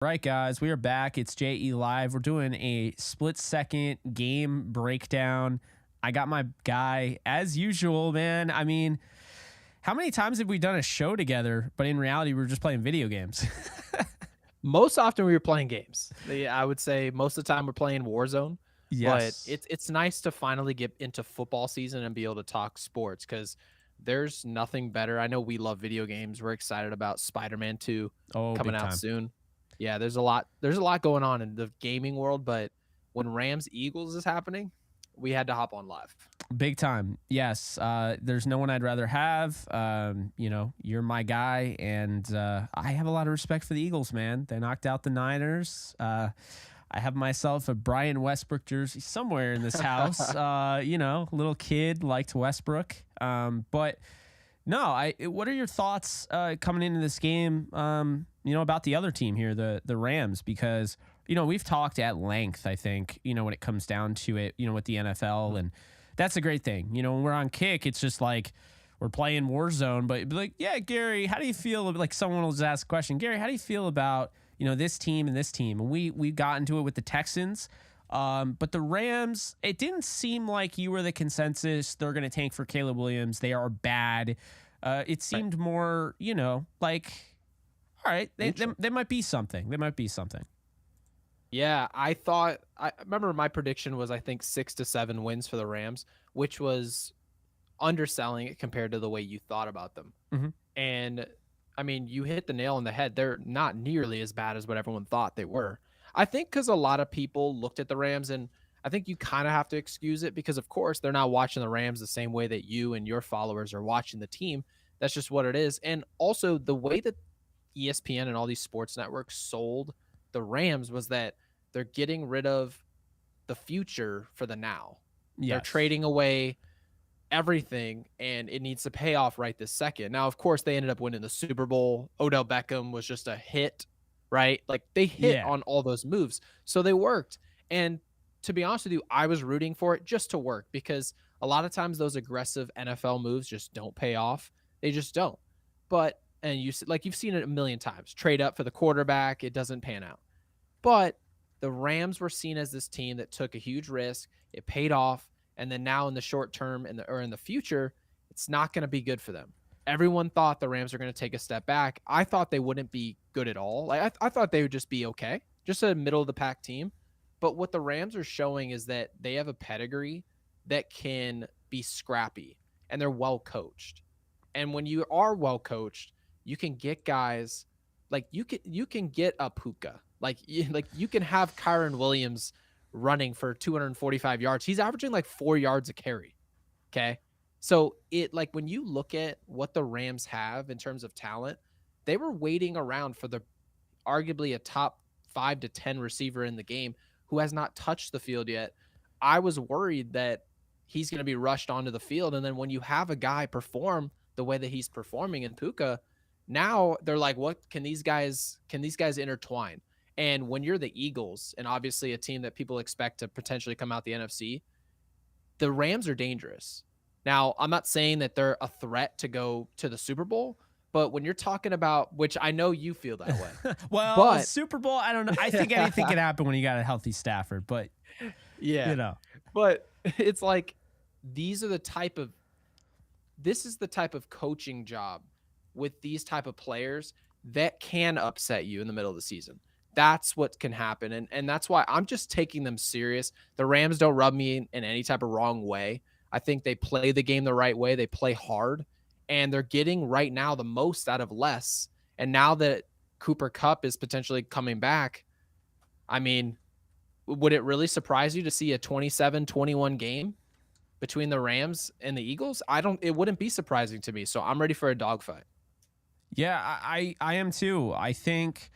Right, guys, we are back. It's JE Live. We're doing a split-second game breakdown. I got my guy, as usual, man. I mean, how many times have we done a show together, but in reality, we were just playing video games? Most often we were playing games. I would say most of the time we're playing Warzone, but Yes. it's nice to finally get into football season and be able to talk sports because there's nothing better. I know we love video games. We're excited about Spider-Man 2 Oh, coming big out time. soon. Yeah, there's a lot going on in the gaming world, but when Rams Eagles is happening, we had to hop on live. Big time. Yes. There's no one I'd rather have. You're my guy, and I have a lot of respect for the Eagles, man. They knocked out the Niners. I have myself a Brian Westbrook jersey somewhere in this house. Little kid liked Westbrook. But no, what are your thoughts coming into this game? About the other team here, the Rams, because we've talked at length. I think when it comes down to it, with the NFL, and that's a great thing. When we're on Kick, it's just like we're playing Warzone, but like, yeah, Gary, how do you feel? Like someone will just ask a question, Gary, how do you feel about this team and this team? And we got into it with the Texans. But the Rams, it didn't seem like you were the consensus. They're going to tank for Caleb Williams. They are bad. It Right. seemed more, like, all right, Neutral. they might be something. They might be something. Yeah, I remember my prediction was I think 6 to 7 wins for the Rams, which was underselling it compared to the way you thought about them. Hmm. And I mean, you hit the nail on the head. They're not nearly as bad as what everyone thought they were. I think because a lot of people looked at the Rams, and I think you kind of have to excuse it because, of course, they're not watching the Rams the same way that you and your followers are watching the team. That's just what it is. And also, the way that ESPN and all these sports networks sold the Rams was that they're getting rid of the future for the now. They're Yes. trading away everything and it needs to pay off right this second. Now, of course, they ended up winning the Super Bowl. Odell Beckham was just a hit, right? Like they hit Yeah. on all those moves. So they worked. And to be honest with you, I was rooting for it just to work because a lot of times those aggressive NFL moves just don't pay off. They just don't. But and you've seen it a million times. Trade up for the quarterback, it doesn't pan out. But the Rams were seen as this team that took a huge risk. It paid off, and then now in the short term or in the future, it's not going to be good for them. Everyone thought the Rams are going to take a step back. I thought they wouldn't be good at all. Like I thought they would just be okay, just a middle of the pack team. But what the Rams are showing is that they have a pedigree that can be scrappy, and they're well coached. And when you are well coached, you can get guys like you can get a Puka. Like you can have Kyron Williams running for 245 yards. He's averaging like 4 yards a carry. Okay. So it like when you look at what the Rams have in terms of talent, they were waiting around for the arguably a top 5 to 10 receiver in the game who has not touched the field yet. I was worried that he's going to be rushed onto the field. And then when you have a guy perform the way that he's performing in Puka, now they're like, what can these guys intertwine? And when you're the Eagles, and obviously a team that people expect to potentially come out the NFC, the Rams are dangerous. Now, I'm not saying that they're a threat to go to the Super Bowl, but when you're talking about, which I know you feel that way, Well, but Super Bowl, I don't know. I think anything can happen when you got a healthy Stafford, but you yeah, know, but it's like these are the type of this is the type of coaching job with these type of players that can upset you in the middle of the season. That's what can happen. And that's why I'm just taking them serious. The Rams don't rub me in any type of wrong way. I think they play the game the right way. They play hard and they're getting right now the most out of less. And now that Cooper Cup is potentially coming back, I mean, would it really surprise you to see a 27-21 game between the Rams and the Eagles? It wouldn't be surprising to me. So I'm ready for a dogfight. yeah, I am too. I think,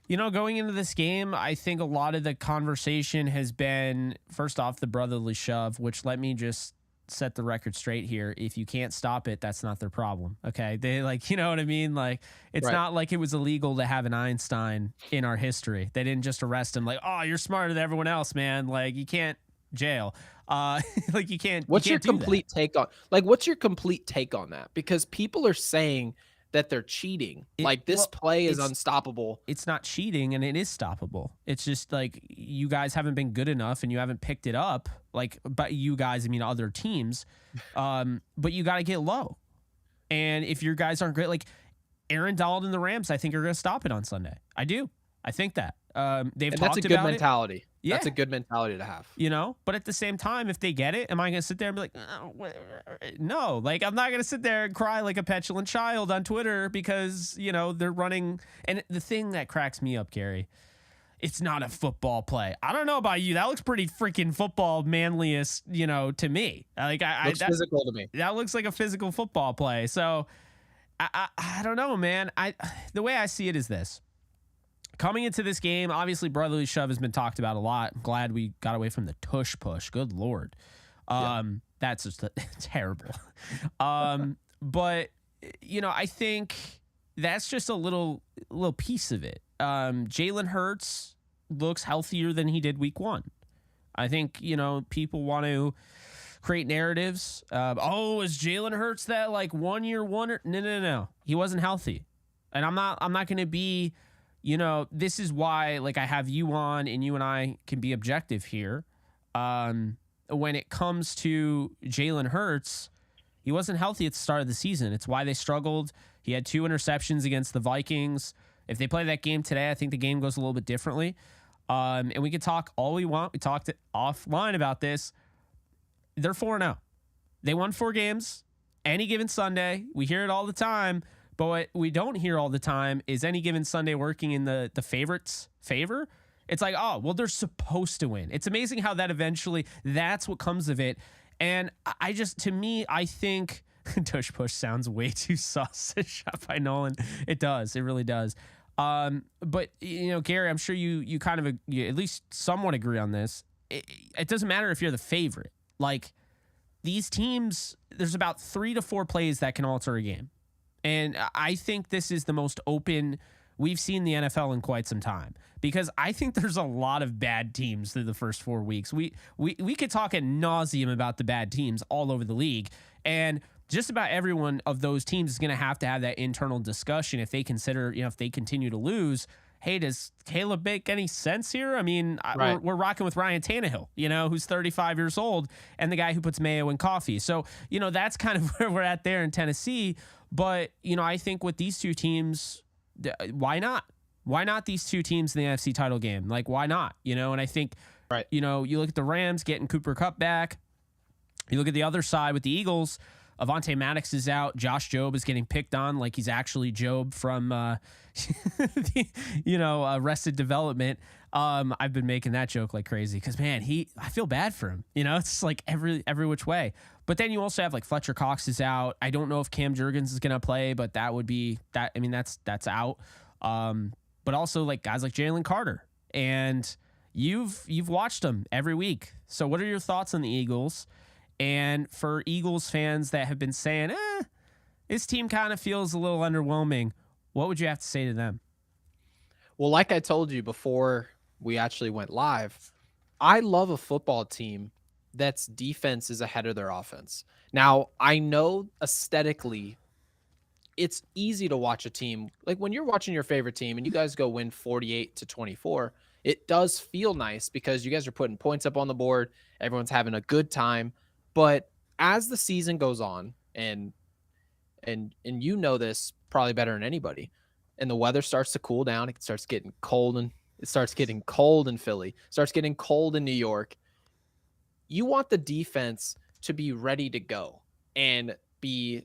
going into this game, I think a lot of the conversation has been, first off, the brotherly shove, which, let me just set the record straight here. If you can't stop it, that's not their problem. Okay. They, like, you know what I mean? Like, it's Right. not like it was illegal to have an Einstein in our history. They didn't just arrest him like, oh, you're smarter than everyone else, man. Like, you can't jail. Like, you What's your can't do that. complete take on what's your complete take on that? Because people are saying that they're cheating. It Like, this well, play is it's unstoppable. it's not cheating and it is stoppable. It's just like you guys haven't been good enough and you haven't picked it up. Like, but you guys, I mean, other teams. But you got to get low. And if your guys aren't great, like Aaron Donald and the Rams, I think are going to stop it on Sunday. I do. I think that. They've And talked that's a good about mentality. it. Yeah. That's a good mentality to have. You know, but at the same time, if they get it, am I going to sit there and be like, oh, no, like I'm not going to sit there and cry like a petulant child on Twitter because, you know, they're running. And the thing that cracks me up, Gary, it's not a football play. I don't know about you. That looks pretty freaking football manliest, you know, to me. Like Looks physical to me. that looks like a physical football play. So I don't know, man. The way I see it is this. Coming into this game, obviously brotherly shove has been talked about a lot. I'm glad we got away from the tush push. Good Lord. That's just terrible. But you know, I think that's just a little piece of it. Jalen Hurts looks healthier than he did week 1. I think, you know, people want to create narratives. Is Jalen Hurts that like 1 year wonder? No. He wasn't healthy. And I'm not going to be, you know, this is why like I have you on and you and I can be objective here. When it comes to Jalen Hurts, he wasn't healthy at the start of the season. It's why they struggled. He had 2 interceptions against the Vikings. If they play that game today, I think the game goes a little bit differently. And we can talk all we want. We talked offline about this. They're 4-0. They won 4 games any given Sunday. We hear it all the time. But what we don't hear all the time is any given Sunday working in the favorites' favor. It's like, oh, well, they're supposed to win. It's amazing how that eventually, that's what comes of it. And to me, I think tush push sounds way too sausage up by Nolan. It does. It really does. But, you know, Gary, I'm sure you kind of you at least somewhat agree on this. It doesn't matter if you're the favorite. Like, these teams, there's about 3 to 4 plays that can alter a game. And I think this is the most open we've seen the NFL in quite some time, because I think there's a lot of bad teams through the first 4 weeks. We could talk ad nauseum about the bad teams all over the league, and just about every one of those teams is going to have that internal discussion if they consider, you know, if they continue to lose. Hey, does Caleb make any sense here? I mean, right. we're rocking with Ryan Tannehill, you know, who's 35 years old and the guy who puts mayo in coffee. So, you know, that's kind of where we're at there in Tennessee. But, you know, I think with these two teams, why not? Why not these two teams in the NFC title game? Like, why not? You know, and I think, right. You know, you look at the Rams getting Cooper Kupp back. You look at the other side with the Eagles. Avonte Maddox is out. Josh Jobe is getting picked on like he's actually Job from, Arrested Development. I've been making that joke like crazy because, man, I feel bad for him. You know, it's like every which way. But then you also have like Fletcher Cox is out. I don't know if Cam Jurgens is going to play, but that would be that. I mean, that's out. But also like guys like Jalen Carter, and you've watched them every week. So what are your thoughts on the Eagles? And for Eagles fans that have been saying, this team kind of feels a little underwhelming, what would you have to say to them? Well, like I told you before we actually went live, I love a football team that's defense is ahead of their offense. Now, I know aesthetically it's easy to watch a team. Like when you're watching your favorite team and you guys go win 48-24, it does feel nice because you guys are putting points up on the board. Everyone's having a good time. But as the season goes on, and you know this probably better than anybody, and the weather starts to cool down, it starts getting cold, and it starts getting cold in Philly, starts getting cold in New York. You want the defense to be ready to go and you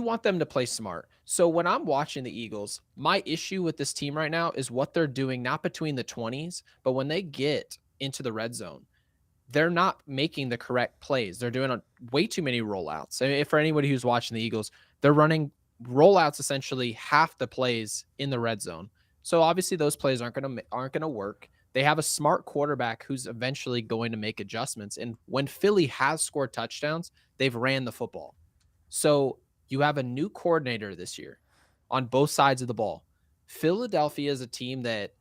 want them to play smart. So when I'm watching the Eagles, my issue with this team right now is what they're doing, not between the 20s, but when they get into the red zone, they're not making the correct plays. They're doing way too many rollouts. And for anybody who's watching the Eagles, they're running rollouts essentially half the plays in the red zone. So obviously those plays aren't going to work. They have a smart quarterback who's eventually going to make adjustments. And when Philly has scored touchdowns, they've ran the football. So you have a new coordinator this year on both sides of the ball. Philadelphia is a team that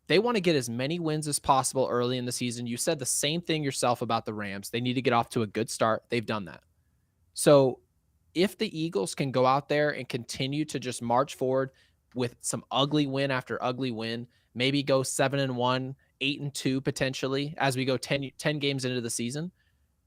they want to get as many wins as possible early in the season. You said the same thing yourself about the Rams. They need to get off to a good start. They've done that. So if the Eagles can go out there and continue to just march forward with some ugly win after ugly win, maybe go 7-1, 8-2 potentially as we go 10 games into the season,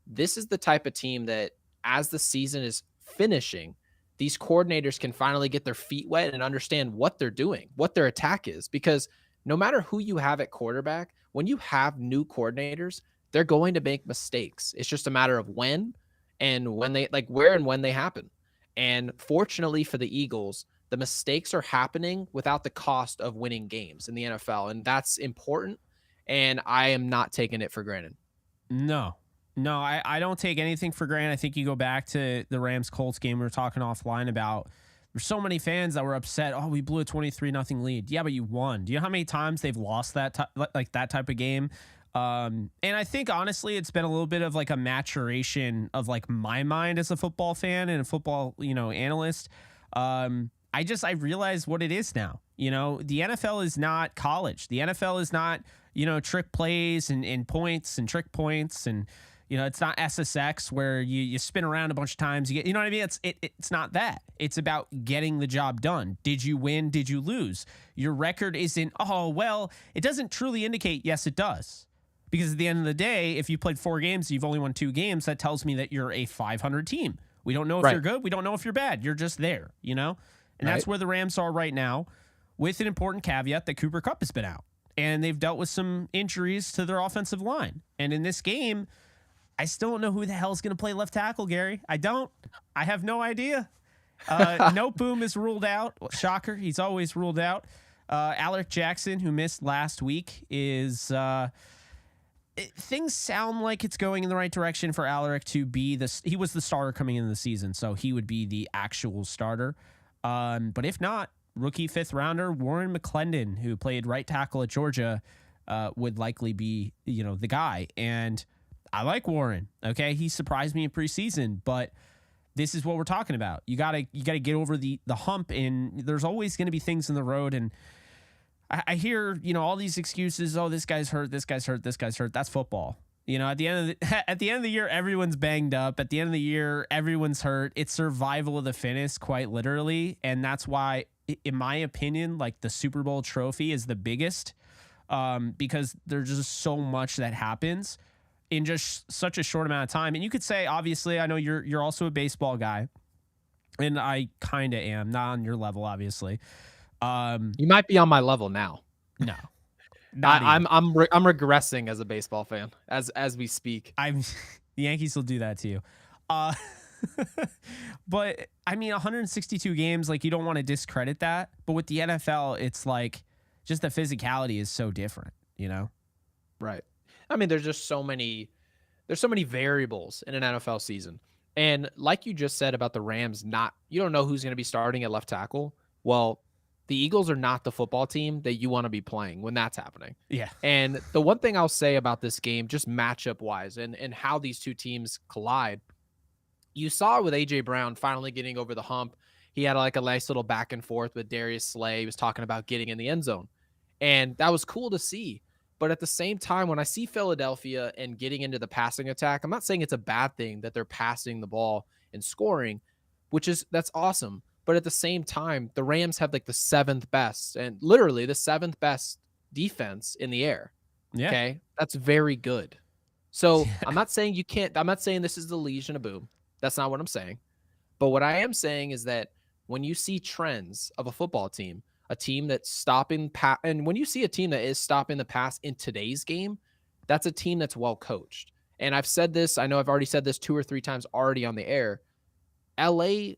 this is the type of team that as the season is finishing, these coordinators can finally get their feet wet and understand what they're doing, what their attack is. Because no matter who you have at quarterback, when you have new coordinators, they're going to make mistakes. It's just a matter of when and when they like where and when they happen. And fortunately for the Eagles, the mistakes are happening without the cost of winning games in the NFL. And that's important. And I am not taking it for granted. No, I don't take anything for granted. I think you go back to the Rams-Colts game we were talking offline about. There's so many fans that were upset. Oh, we blew a 23-0 lead. Yeah, but you won. Do you know how many times they've lost that that type of game? And I think honestly, it's been a little bit of like a maturation of like my mind as a football fan and a football, analyst. I realize what it is now. The NFL is not college. The NFL is not, trick plays and points and trick points. And, it's not SSX where you spin around a bunch of times. You know what I mean? It's not that. It's about getting the job done. Did you win? Did you lose? Your record isn't, it doesn't truly indicate, yes, it does. Because at the end of the day, if you played 4 games, you've only won 2 games, that tells me that you're a 500 team. We don't know if you're good. We don't know if you're bad. You're just there, And that's where the Rams are right now, with an important caveat that Cooper Kupp has been out. And they've dealt with some injuries to their offensive line. And in this game, I still don't know who the hell is going to play left tackle, Gary. I don't. I have no idea. No Boom is ruled out. Shocker. He's always ruled out. Alec Jackson, who missed last week, is... things sound like it's going in the right direction for Alaric to be he was the starter coming into the season, so he would be the actual starter. But if not, rookie 5th rounder Warren McClendon, who played right tackle at Georgia, would likely be, the guy. And I like Warren. Okay. He surprised me in preseason, but this is what we're talking about. You gotta get over the hump, and there's always going to be things in the road. And I hear, all these excuses. Oh, this guy's hurt. This guy's hurt. This guy's hurt. That's football. At the end of the year, everyone's banged up. At the end of the year, everyone's hurt. It's survival of the fittest, quite literally. And that's why, in my opinion, like the Super Bowl trophy is the biggest, because there's just so much that happens in just such a short amount of time. And you could say, obviously, I know you're also a baseball guy, and I kind of am, not on your level, obviously. You might be on my level now. No, I'm regressing as a baseball fan as we speak. The Yankees will do that to you. But I mean, 162 games, like you don't want to discredit that. But with the NFL, it's like just the physicality is so different, Right. I mean, there's so many variables in an NFL season. And like you just said about the Rams, you don't know who's going to be starting at left tackle. Well, the Eagles are not the football team that you want to be playing when that's happening. Yeah. And the one thing I'll say about this game, just matchup wise and how these two teams collide, you saw with AJ Brown finally getting over the hump. He had like a nice little back and forth with Darius Slay. He was talking about getting in the end zone. And that was cool to see. But at the same time, when I see Philadelphia and getting into the passing attack, I'm not saying it's a bad thing that they're passing the ball and scoring, that's awesome. But at the same time, the Rams have like the 7th best and literally the 7th best defense in the air. Yeah. Okay. That's very good. So I'm not saying I'm not saying this is the Legion of Boom. That's not what I'm saying. But what I am saying is that when you see trends of a football team, a team that's stopping and when you see a team that is stopping the pass in today's game, that's a team that's well coached. And I've said this, I know I've already said this 2 or 3 times already on the air. LA,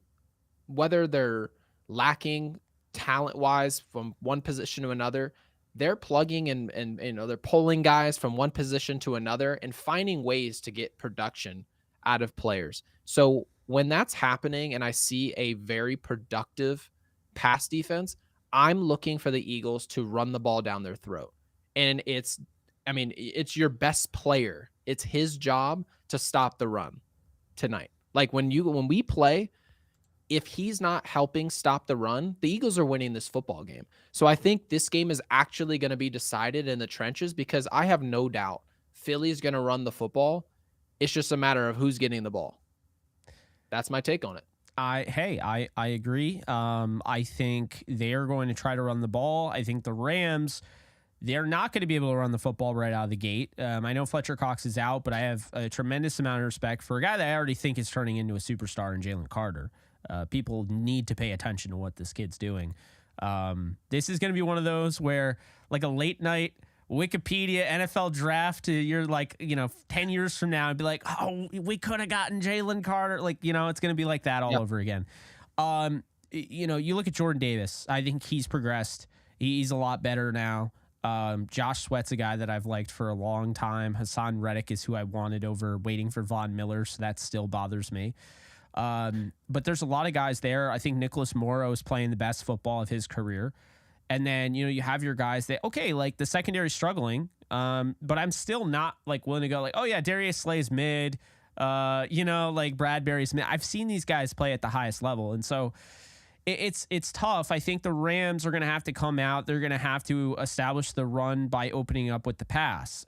whether they're lacking talent-wise from one position to another, they're plugging and they're pulling guys from one position to another and finding ways to get production out of players. So when that's happening and I see a very productive pass defense, I'm looking for the Eagles to run the ball down their throat. And it's your best player. It's his job to stop the run tonight. Like when we play, if he's not helping stop the run, the Eagles are winning this football game. So I think this game is actually going to be decided in the trenches because I have no doubt Philly's going to run the football. It's just a matter of who's getting the ball. That's my take on it. I agree. I think they are going to try to run the ball. I think the Rams, they're not going to be able to run the football right out of the gate. I know Fletcher Cox is out, but I have a tremendous amount of respect for a guy that I already think is turning into a superstar in Jalen Carter. People need to pay attention to what this kid's doing. This is going to be one of those where, like a late night Wikipedia NFL draft, you're like, 10 years from now, and be like, oh, we could have gotten Jalen Carter. Like, it's going to be like that all over again. You look at Jordan Davis. I think he's progressed. He's a lot better now. Josh Sweat's a guy that I've liked for a long time. Hassan Reddick is who I wanted over waiting for Von Miller, so that still bothers me. But there's a lot of guys there. I think Nicholas Morrow is playing the best football of his career. And then, you have your guys that, okay, like the secondary's struggling, but I'm still not like willing to go like, oh yeah, Darius Slay's mid, like Bradbury's mid. I've seen these guys play at the highest level. And so it's tough. I think the Rams are going to have to come out. They're going to have to establish the run by opening up with the pass,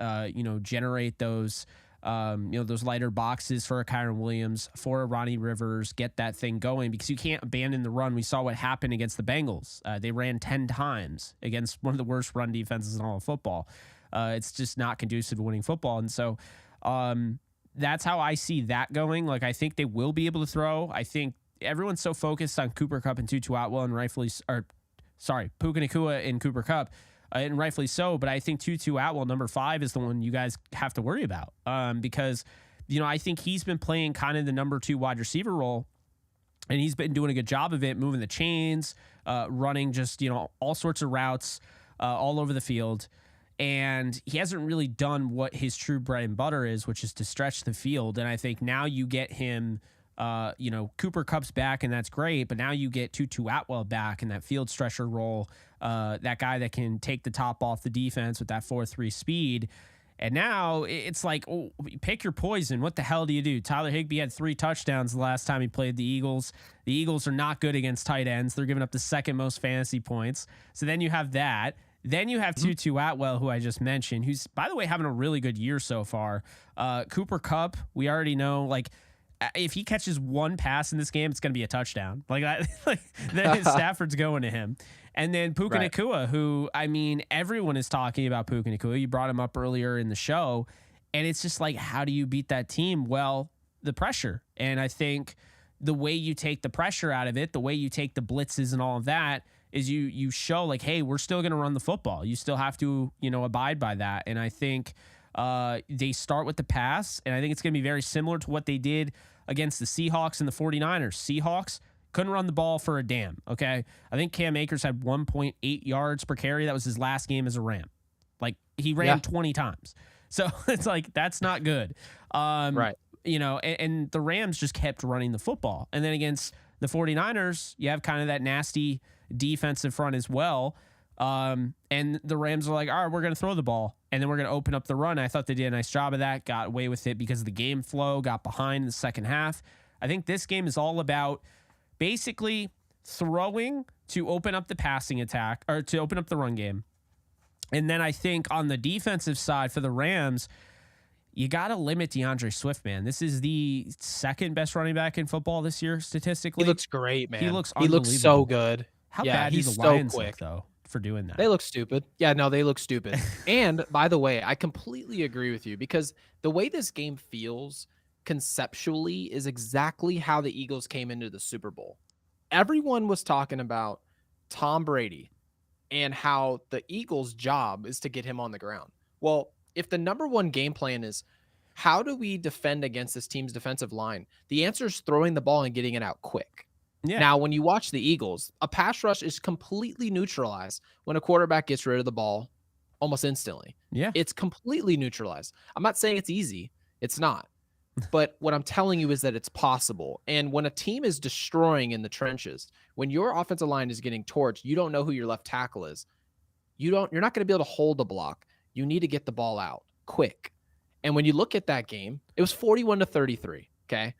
generate those lighter boxes for a Kyron Williams, for a Ronnie Rivers, get that thing going, because you can't abandon the run. We saw what happened against the Bengals. They ran 10 times against one of the worst run defenses in all of football. It's just not conducive to winning football. And so that's how I see that going. Like, I think they will be able to throw. I think everyone's so focused on Cooper Kupp and Tutu Atwell and Puka Nacua and Cooper Kupp. And rightfully so, but I think Tutu Atwell, number 5, is the one you guys have to worry about, because, I think he's been playing kind of the number 2 wide receiver role, and he's been doing a good job of it, moving the chains, running just, all sorts of routes all over the field. And he hasn't really done what his true bread and butter is, which is to stretch the field. And I think now you get him, Cooper Kupp's back, and that's great, but now you get Tutu Atwell back in that field stretcher role, that guy that can take the top off the defense with that 4.3 speed. And now it's like, oh, pick your poison. What the hell do you do? Tyler Higbee had 3 touchdowns the last time he played the Eagles. The Eagles are not good against tight ends. They're giving up the 2nd most fantasy points. So then you have that. Then you have Tutu Atwell, who I just mentioned, who's, by the way, having a really good year so far. Cooper Kupp, we already know, like, if he catches 1 pass in this game, it's going to be a touchdown. Then Stafford's going to him. And then Puka Nacua, who, I mean, everyone is talking about Puka Nacua. You brought him up earlier in the show. And it's just like, how do you beat that team? Well, the pressure. And I think the way you take the pressure out of it, the way you take the blitzes and all of that, is you show like, hey, we're still going to run the football. You still have to, abide by that. And I think they start with the pass, and I think it's going to be very similar to what they did against the Seahawks and the 49ers. Seahawks couldn't run the ball for a damn, okay? I think Cam Akers had 1.8 yards per carry. That was his last game as a Ram. Like, he ran 20 times. So it's like, that's not good. Right. And the Rams just kept running the football. And then against the 49ers, you have kind of that nasty defensive front as well. And the Rams are like, all right, we're going to throw the ball, and then we're going to open up the run. I thought they did a nice job of that, got away with it because of the game flow, got behind in the second half. I think this game is all about basically throwing to open up the passing attack, or to open up the run game. And then I think on the defensive side for the Rams, you got to limit DeAndre Swift, man. This is the 2nd best running back in football this year, statistically. He looks great, man. He looks so good. How bad he's the Lions look, though, for doing that? They look stupid. Yeah, no, they look stupid. And by the way, I completely agree with you, because the way this game feels conceptually is exactly how the Eagles came into the Super Bowl. Everyone was talking about Tom Brady and how the Eagles' job is to get him on the ground. Well, if the number 1 game plan is how do we defend against this team's defensive line, the answer is throwing the ball and getting it out quick. Yeah. Now, when you watch the Eagles, a pass rush is completely neutralized when a quarterback gets rid of the ball almost instantly. Yeah. It's completely neutralized. I'm not saying it's easy. It's not. But what I'm telling you is that it's possible. And when a team is destroying in the trenches, when your offensive line is getting torched, you don't know who your left tackle is. You're not going to be able to hold the block. You need to get the ball out quick. And when you look at that game, it was 41-33. Okay.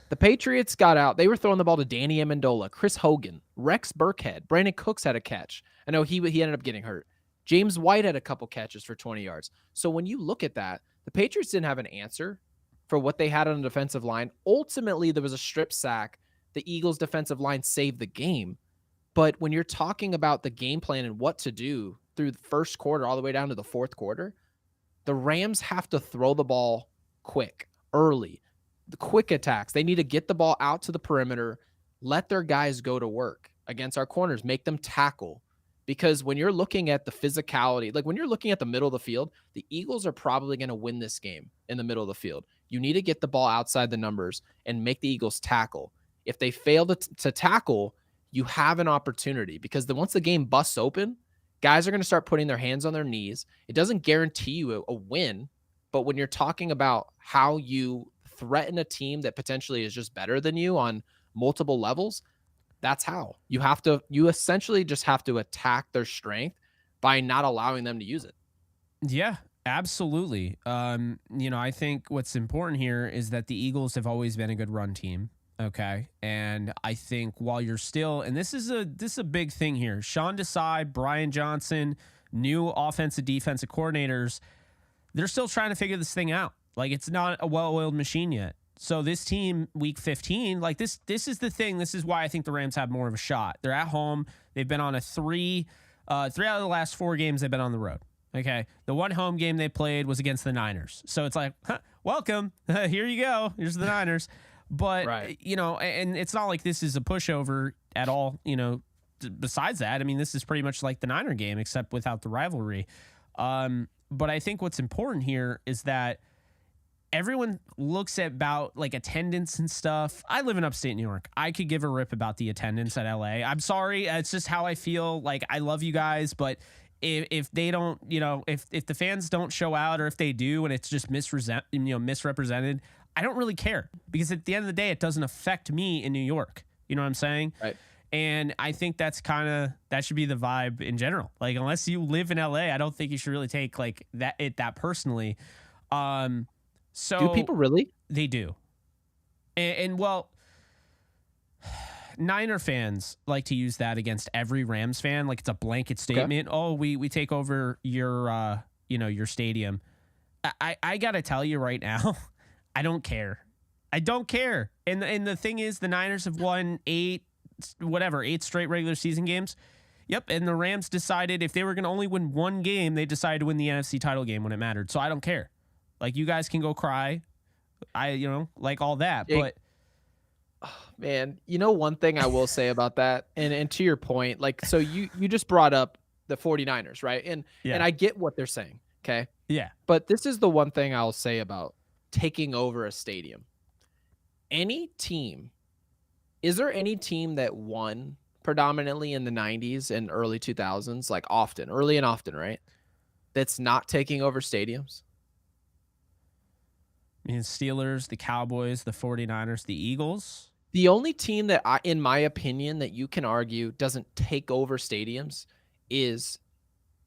The Patriots got out. They were throwing the ball to Danny Amendola, Chris Hogan, Rex Burkhead, Brandon Cooks had a catch. I know he ended up getting hurt. James White had a couple catches for 20 yards. So when you look at that, the Patriots didn't have an answer for what they had on the defensive line. Ultimately, there was a strip sack the Eagles defensive line saved the game. But when you're talking about the game plan and what to do through the first quarter all the way down to the fourth quarter, the Rams have to throw the ball quick, early, the quick attacks. They need to get the ball out to the perimeter, let their guys go to work against our corners, make them tackle. Because when you're looking at the physicality, like when you're looking at the middle of the field, the Eagles are probably going to win this game in the middle of the field. You need to get the ball outside the numbers and make the Eagles tackle. If they fail to tackle, you have an opportunity, because once the game busts open, guys are going to start putting their hands on their knees. It doesn't guarantee you a win, but when you're talking about how you threaten a team that potentially is just better than you on multiple levels, that's how you essentially just have to attack their strength by not allowing them to use it. Yeah, absolutely. I think what's important here is that the Eagles have always been a good run team. Okay. And I think while you're still, and this is a big thing here, Sean Desai, Brian Johnson, new offensive defensive coordinators, they're still trying to figure this thing out. Like, it's not a well-oiled machine yet. So this team, week 15, like this is the thing. This is why I think the Rams have more of a shot. They're at home. They've been on a three out of the last 4 games they've been on the road. Okay. The one home game they played was against the Niners. So it's like, welcome. Here you go. Here's the Niners. But, right. And it's not like this is a pushover at all, besides that. I mean, this is pretty much like the Niner game, except without the rivalry. But I think what's important here is that everyone looks at about like attendance and stuff. I live in upstate New York. I could give a rip about the attendance at LA. I'm sorry. It's just how I feel. Like, I love you guys, but if they don't, if the fans don't show out, or if they do and it's just misrepresented, I don't really care, because at the end of the day, it doesn't affect me in New York. You know what I'm saying? Right. And I think that should be the vibe in general. Like, unless you live in LA, I don't think you should really take like that personally. So do people really? They do. And well, Niner fans like to use that against every Rams fan. Like, it's a blanket statement. Okay. Oh, we take over your stadium. I got to tell you right now, I don't care. I don't care. And the thing is, the Niners have won 8 straight regular season games. Yep. And the Rams decided if they were going to only win 1 game, they decided to win the NFC title game when it mattered. So I don't care. Like, you guys can go cry. Like all that. But man, one thing I will say about that, and to your point, like, so you just brought up the 49ers, right? And I get what they're saying. Okay. Yeah. But this is the one thing I'll say about taking over a stadium. Is there any team that won predominantly in the 90s and early 2000s, like early and often, right, that's not taking over stadiums? I mean, Steelers, the Cowboys, the 49ers, the Eagles. The only team that in my opinion, that you can argue doesn't take over stadiums is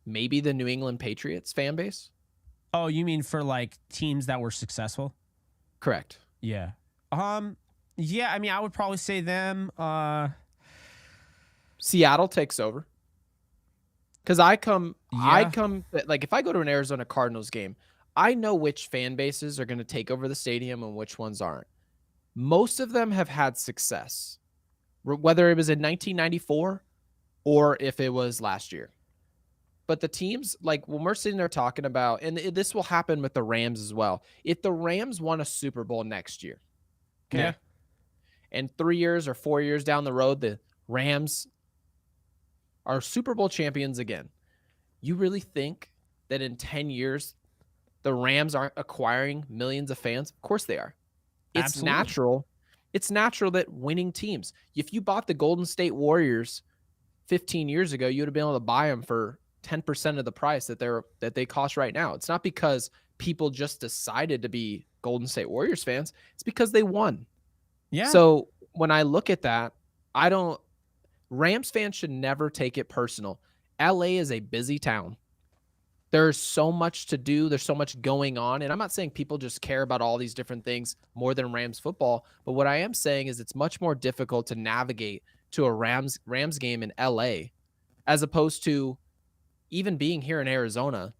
maybe the New England Patriots fan base. Oh, you mean for like teams that were successful? Correct. Yeah. Yeah, I mean, I would probably say them. Seattle takes over. Because like if I go to an Arizona Cardinals game, I know which fan bases are going to take over the stadium and which ones aren't. Most of them have had success, whether it was in 1994 or if it was last year. But the teams, like when we're sitting there talking about, and this will happen with the Rams as well. If the Rams won a Super Bowl next year, okay, yeah, and 3 years or 4 years down the road, the Rams are Super Bowl champions again, you really think that in 10 years the Rams aren't acquiring millions of fans? Of course they are. It's Absolutely. natural. It's natural that winning teams, if you bought the Golden State Warriors 15 years ago, you would have been able to buy them for 10% of the price that they cost right now. It's not because people just decided to be Golden State Warriors fans. It's because they won. Yeah. So when I look at that, Rams fans should never take it personal. LA is a busy town. There's so much to do. There's so much going on. And I'm not saying people just care about all these different things more than Rams football. But what I am saying is it's much more difficult to navigate to a Rams game in LA as opposed to even being here in Arizona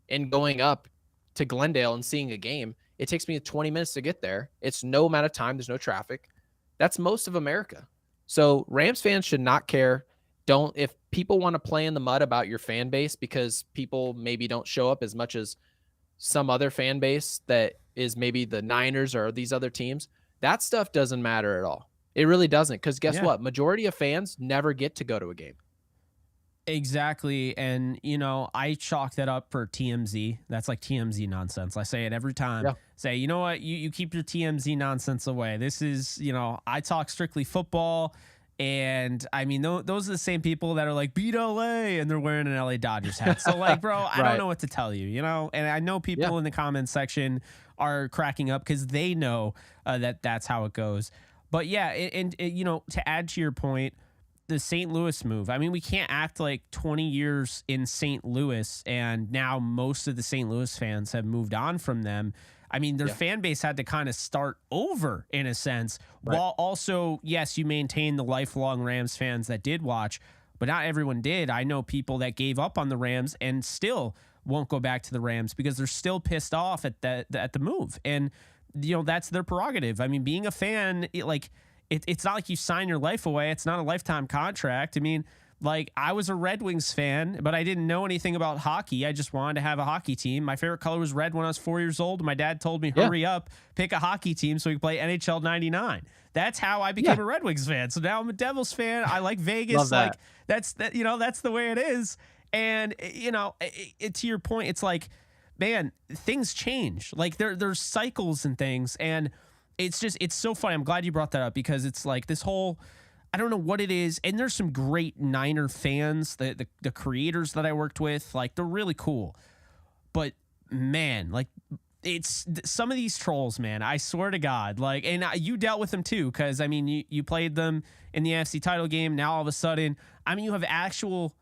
and going up to Glendale and seeing a game. It takes me 20 minutes to get there. It's no amount of time. There's no traffic. That's most of America. So Rams fans should not care. Don't if people want to play in the mud about your fan base because people maybe don't show up as much as some other fan base that is maybe the Niners or these other teams, that stuff doesn't matter at all. It really doesn't, because guess Yeah. what? Majority of fans never get to go to a game. Exactly. And, I chalk that up for TMZ. That's like TMZ nonsense. I say it every time. Yeah. Say, you know what? You keep your TMZ nonsense away. This is, I talk strictly football. And I mean, those are the same people that are like, beat LA, and they're wearing an LA Dodgers hat. So, like, bro, I don't Right. know what to tell you, And I know people Yeah. in the comments section are cracking up because they know that's how it goes. But yeah, to add to your point, the St. Louis move. I mean, we can't act like 20 years in St. Louis and now most of the St. Louis fans have moved on from them. I mean, their Yeah. fan base had to kind of start over in a sense, Right. while also, yes, you maintain the lifelong Rams fans that did watch, but not everyone did. I know people that gave up on the Rams and still won't go back to the Rams because they're still pissed off at the move. And, that's their prerogative. I mean, being a fan, it's not like you sign your life away. It's not a lifetime contract. I mean, like, I was a Red Wings fan, but I didn't know anything about hockey. I just wanted to have a hockey team. My favorite color was red when I was 4 years old. My dad told me, hurry up, pick a hockey team so we could play NHL 99. That's how I became a Red Wings fan. So now I'm a Devils fan. I like Vegas. Love that. Like, that's the way it is. And, to your point, it's like, man, things change. Like, there's cycles and things. And it's so funny. I'm glad you brought that up because it's like this whole, I don't know what it is. And there's some great Niner fans, the creators that I worked with, like, they're really cool. But man, like, it's some of these trolls, man, I swear to God, like, and you dealt with them too. Cause I mean, you played them in the NFC title game. Now all of a sudden, I mean, you have actual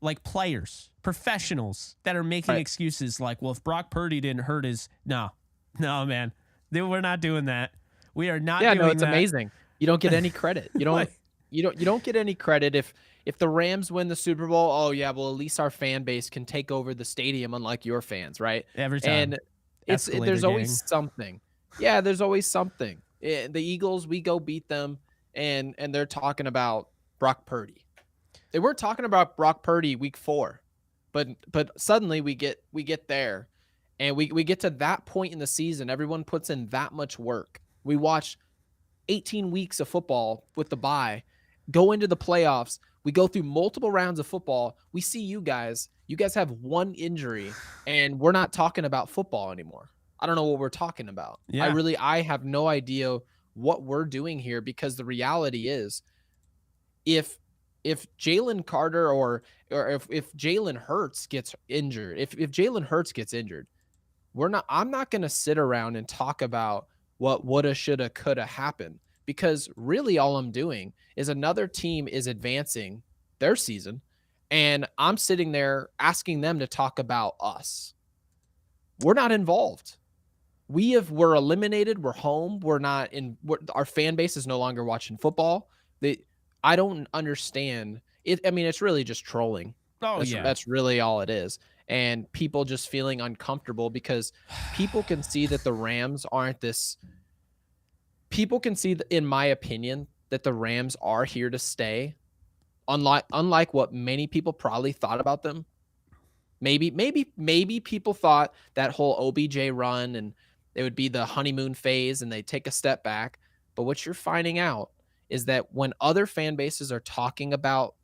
like players, professionals that are making excuses like, well, if Brock Purdy didn't hurt no, man, we're not doing that. We are not doing that. Yeah, no, it's amazing. You don't get any credit. You don't you don't get any credit if the Rams win the Super Bowl. Oh yeah, well, at least our fan base can take over the stadium unlike your fans, right? Every time. And there's always something. Yeah, there's always something. The Eagles, we go beat them and they're talking about Brock Purdy. They weren't talking about Brock Purdy week 4. But suddenly we get there. And we get to that point in the season. Everyone puts in that much work. We watch 18 weeks of football with the bye, go into the playoffs. We go through multiple rounds of football. We see you guys. You guys have one injury, and we're not talking about football anymore. I don't know what we're talking about. Yeah. I have no idea what we're doing here because the reality is if Jalen Carter or if Jalen Hurts gets injured, if Jalen Hurts gets injured, I'm not going to sit around and talk about what woulda, shoulda, coulda happened because really all I'm doing is another team is advancing their season and I'm sitting there asking them to talk about us. We're not involved. We're eliminated. We're home. Our fan base is no longer watching football. I don't understand it. I mean, it's really just trolling. Oh, That's really all it is. And people just feeling uncomfortable because people can see that the Rams aren't this. People can see, in my opinion, that the Rams are here to stay. Unlike what many people probably thought about them. Maybe people thought that whole OBJ run and it would be the honeymoon phase and they take a step back. But what you're finding out is that when other fan bases are talking about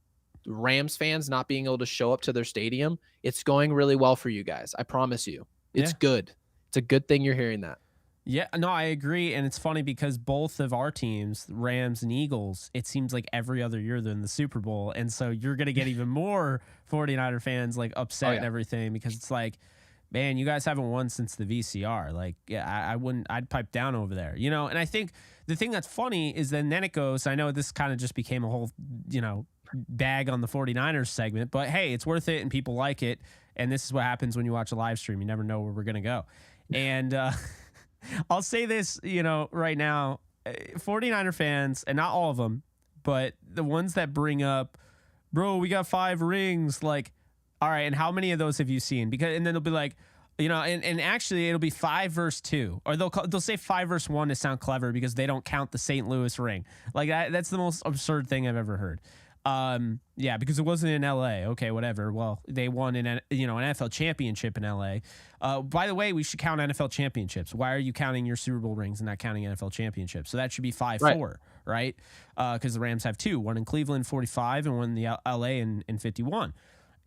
Rams fans not being able to show up to their stadium, it's going really well for you guys. I promise you. It's good. It's a good thing you're hearing that. Yeah, no, I agree. And it's funny because both of our teams, Rams and Eagles, it seems like every other year they're in the Super Bowl. And so you're going to get even more 49er fans like upset and everything because it's like, man, you guys haven't won since the VCR. Like, yeah, I'd pipe down over there, And I think the thing that's funny is then it goes, I know this kind of just became a whole, bag on the 49ers segment, but hey, it's worth it and people like it. And this is what happens when you watch a live stream. You never know where we're going to go. And I'll say this, right now, 49er fans, and not all of them, but the ones that bring up, bro, we got 5 rings. Like, all right, and how many of those have you seen? And then they'll be like, And actually it'll be 5-2, or they'll say 5-1 to sound clever because they don't count the St. Louis ring. Like that's the most absurd thing I've ever heard. Yeah, because it wasn't in LA. Okay, whatever. Well, they won an NFL championship in LA. By the way, we should count NFL championships. Why are you counting your Super Bowl rings and not counting NFL championships? So that should be 5-4, right? Because the Rams have 2, one in Cleveland 45 and one in the LA in 51.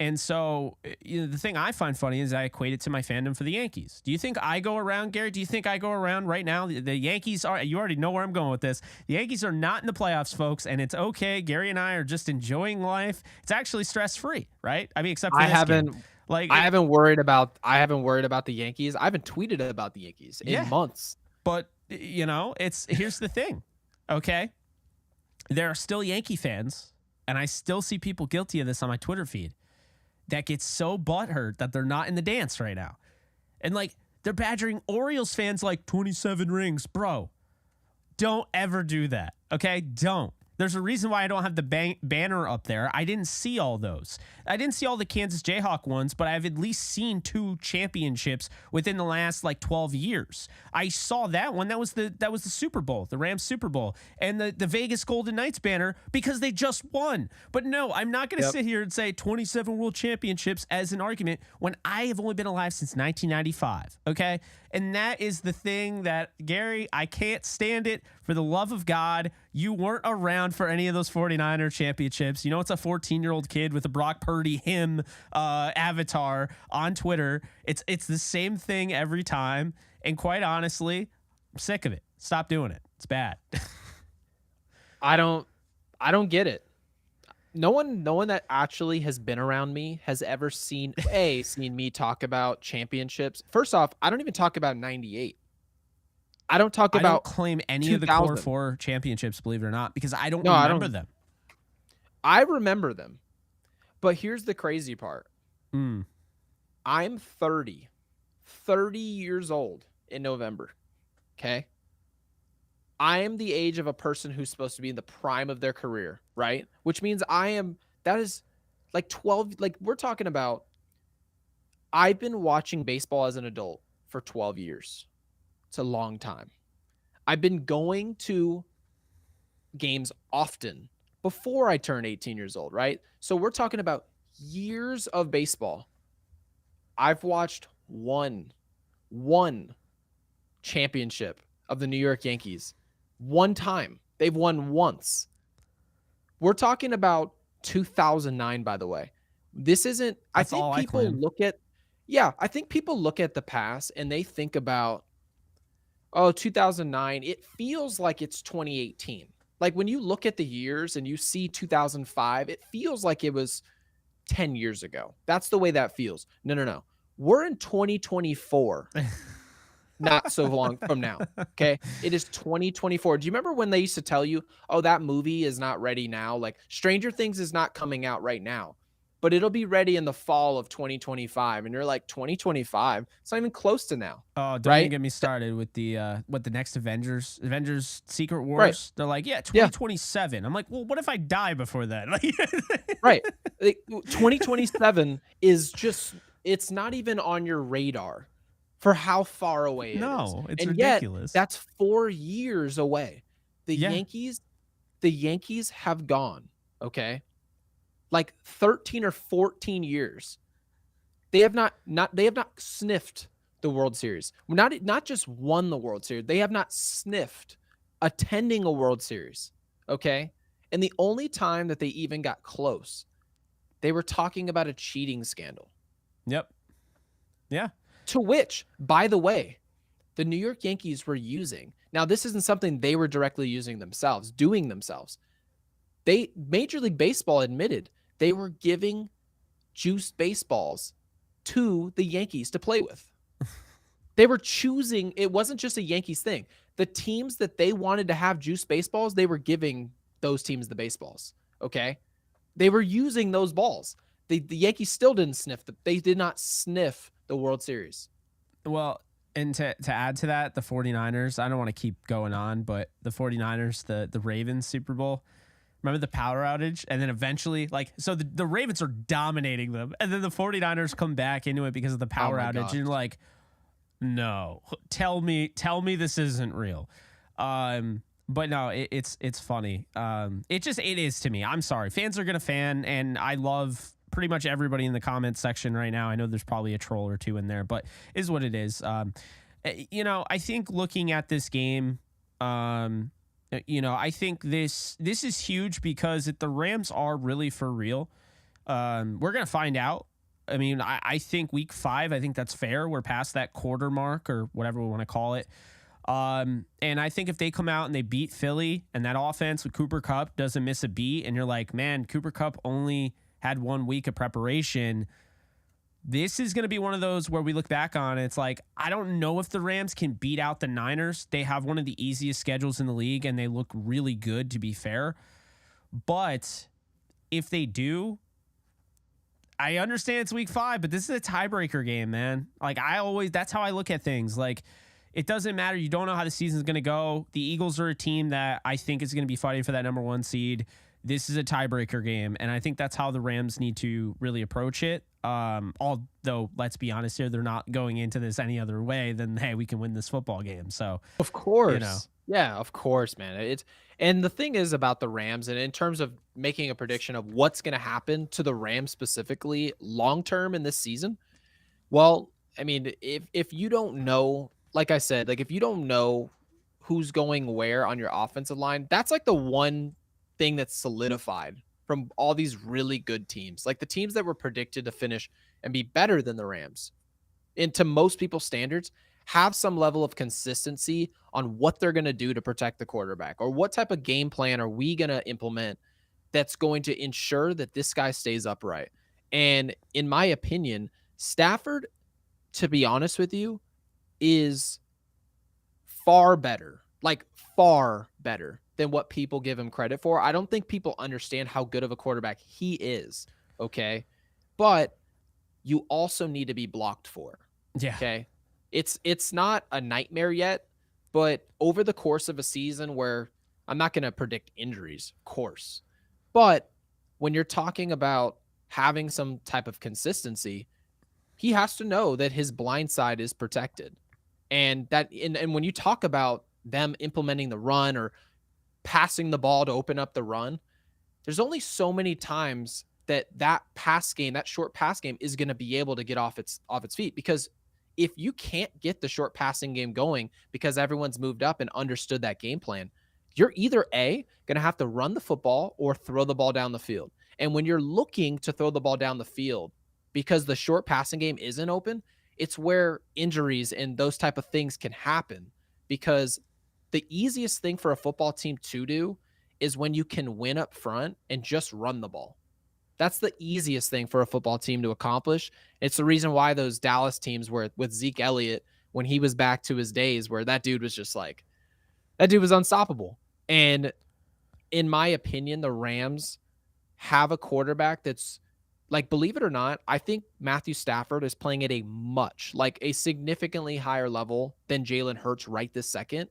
And so the thing I find funny is I equate it to my fandom for the Yankees. Do you think I go around, Gary? Do you think I go around right now? The Yankees are, you already know where I'm going with this. The Yankees are not in the playoffs, folks, and it's okay. Gary and I are just enjoying life. It's actually stress-free, right? I mean, except for this game. I haven't worried about the Yankees. I haven't tweeted about the Yankees in months. But, here's the thing, okay? There are still Yankee fans, and I still see people guilty of this on my Twitter feed, that gets so butthurt that they're not in the dance right now. And they're badgering Orioles fans like 27 rings. Bro, don't ever do that. Okay? Don't. There's a reason why I don't have the banner up there. I didn't see all those. I didn't see all the Kansas Jayhawk ones, but I've at least seen 2 championships within the last 12 years. I saw that one. That was the Super Bowl, the Rams Super Bowl, and the Vegas Golden Knights banner because they just won. But no, I'm not going to sit here and say 27 world championships as an argument when I have only been alive since 1995. Okay? And that is the thing that, Gary, I can't stand it. For the love of God, you weren't around for any of those 49er championships. It's a 14-year-old kid with a Brock Purdy him avatar on Twitter. It's the same thing every time. And quite honestly, I'm sick of it. Stop doing it. It's bad. I don't get it. No one that actually has been around me has ever seen me talk about championships. First off, I don't even talk about 98. I don't claim any of the core 4 championships, believe it or not, because I don't remember them. I remember them. But here's the crazy part. I'm 30 years old in November. Okay? I am the age of a person who's supposed to be in the prime of their career, right? Which means that is 12, we're talking about, I've been watching baseball as an adult for 12 years. It's a long time. I've been going to games often before I turn 18 years old, right? So we're talking about years of baseball. I've watched one championship of the New York Yankees. One time. They've won once. We're talking about 2009, by the way. This isn't, I think people look at the past and they think about, 2009, it feels like it's 2018. Like when you look at the years and you see 2005, it feels like it was 10 years ago. That's the way that feels. No. We're in 2024. Not so long from now. Okay. It is 2024. Do you remember when they used to tell you, that movie is not ready now? Like Stranger Things is not coming out right now, but it'll be ready in the fall of 2025. And you're like, 2025? It's not even close to now. Oh, don't even get me started with the next Avengers Secret Wars. Right. They're like, 2027. I'm like, well, what if I die before that? Right. 2027 is just, it's not even on your radar for how far away it is. No, it's and ridiculous. Yet, that's 4 years away. The Yankees have gone, okay? 13 or 14 years. They have not sniffed the World Series. Not just won the World Series. They have not sniffed attending a World Series. Okay? And the only time that they even got close, they were talking about a cheating scandal. Yep. Yeah. To which, by the way, the New York Yankees were using. Now, this isn't something they were directly using themselves, doing themselves. Major League Baseball admitted they were giving juiced baseballs to the Yankees to play with. They were choosing. It wasn't just a Yankees thing. The teams that they wanted to have juiced baseballs, they were giving those teams the baseballs. Okay. They were using those balls. The Yankees still didn't sniff. They did not sniff the World Series. Well, and to add to that, the 49ers, I don't want to keep going on, but the 49ers, the Ravens Super Bowl, Remember the power outage? And then eventually, like, so the Ravens are dominating them. And then the 49ers come back into it because of the Oh power my outage. gosh. And you're like, no, tell me this isn't real. But no, it's funny. It is to me. I'm sorry. Fans are going to fan, and I love pretty much everybody in the comments section right now. I know there's probably a troll or two in there, but is what it is. I think looking at this game, I think this is huge because if the Rams are really for real, we're going to find out. I mean, I think week 5, I think that's fair. We're past that quarter mark or whatever we want to call it. And I think if they come out and they beat Philly and that offense with Cooper Kupp doesn't miss a beat and you're like, man, Cooper Kupp only had 1 week of preparation. This is going to be one of those where we look back on it. It's like, I don't know if the Rams can beat out the Niners. They have one of the easiest schedules in the league and they look really good, to be fair. But if they do, I understand it's week 5, but this is a tiebreaker game, man. Like that's how I look at things. Like, it doesn't matter. You don't know how the season's going to go. The Eagles are a team that I think is going to be fighting for that number 1 seed. This is a tiebreaker game, and I think that's how the Rams need to really approach it. Although, let's be honest here, they're not going into this any other way than, hey, we can win this football game. So, of course, yeah, of course, man. And the thing is about the Rams, and in terms of making a prediction of what's going to happen to the Rams specifically long term in this season, well, I mean, if you don't know, like I said, like if you don't know who's going where on your offensive line, that's like the one thing that's solidified from all these really good teams, like the teams that were predicted to finish and be better than the Rams, and to most people's standards, have some level of consistency on what they're going to do to protect the quarterback, or what type of game plan are we going to implement that's going to ensure that this guy stays upright. And in my opinion, Stafford, to be honest with you, is far better than what people give him credit for. I don't think people understand how good of a quarterback he is. Okay. But you also need to be blocked for. Yeah. Okay. It's not a nightmare yet, but over the course of a season where I'm not going to predict injuries, of course, but when you're talking about having some type of consistency, he has to know that his blind side is protected. And when you talk about them implementing the run or passing the ball to open up the run, there's only so many times that pass game, that short pass game, is going to be able to get off its feet. Because if you can't get the short passing game going because everyone's moved up and understood that game plan, you're either going to have to run the football or throw the ball down the field. And when you're looking to throw the ball down the field because the short passing game isn't open, it's where injuries and those type of things can happen. Because the easiest thing for a football team to do is when you can win up front and just run the ball. That's the easiest thing for a football team to accomplish. It's the reason why those Dallas teams were with Zeke Elliott, when he was back to his days, where that dude was unstoppable. And in my opinion, the Rams have a quarterback that's, like, believe it or not, I think Matthew Stafford is playing at a significantly higher level than Jalen Hurts right this second.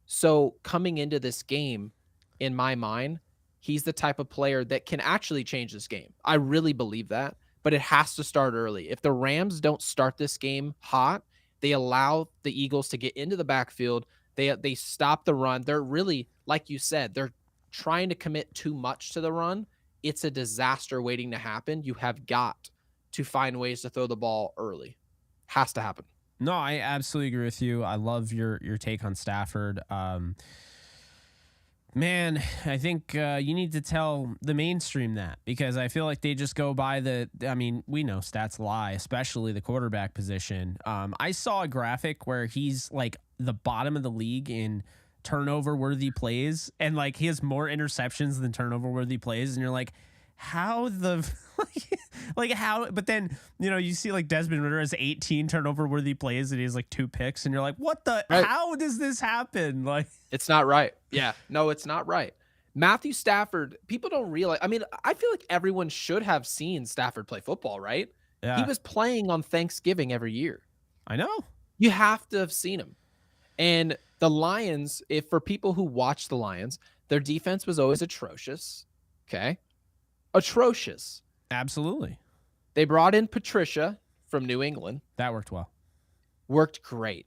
So coming into this game, in my mind, he's the type of player that can actually change this game. I really believe that, but it has to start early. If the Rams don't start this game hot, they allow the Eagles to get into the backfield. They stop the run. They're really, like you said, they're trying to commit too much to the run. It's a disaster waiting to happen. You have got to find ways to throw the ball early. Has to happen. No, I absolutely agree with you. I love your take on Stafford. Man, I think you need to tell the mainstream that, because I feel like they just go by we know stats lie, especially the quarterback position. I saw a graphic where he's like the bottom of the league in turnover worthy plays, and like he has more interceptions than turnover worthy plays. And you're like, how the like how? But then you see like Desmond Ridder has 18 turnover worthy plays and he has like 2 picks, and you're like, what the? Right. How does this happen? Like, it's not right. Yeah, no, it's not right. Matthew Stafford, people don't realize. I mean, I feel like everyone should have seen Stafford play football, right? Yeah. He was playing on Thanksgiving every year. I know. You have to have seen him. And the Lions, if for people who watch the Lions, Their defense was always atrocious. Okay. Atrocious. Absolutely. They brought in Patricia from New England. That worked well. Worked great.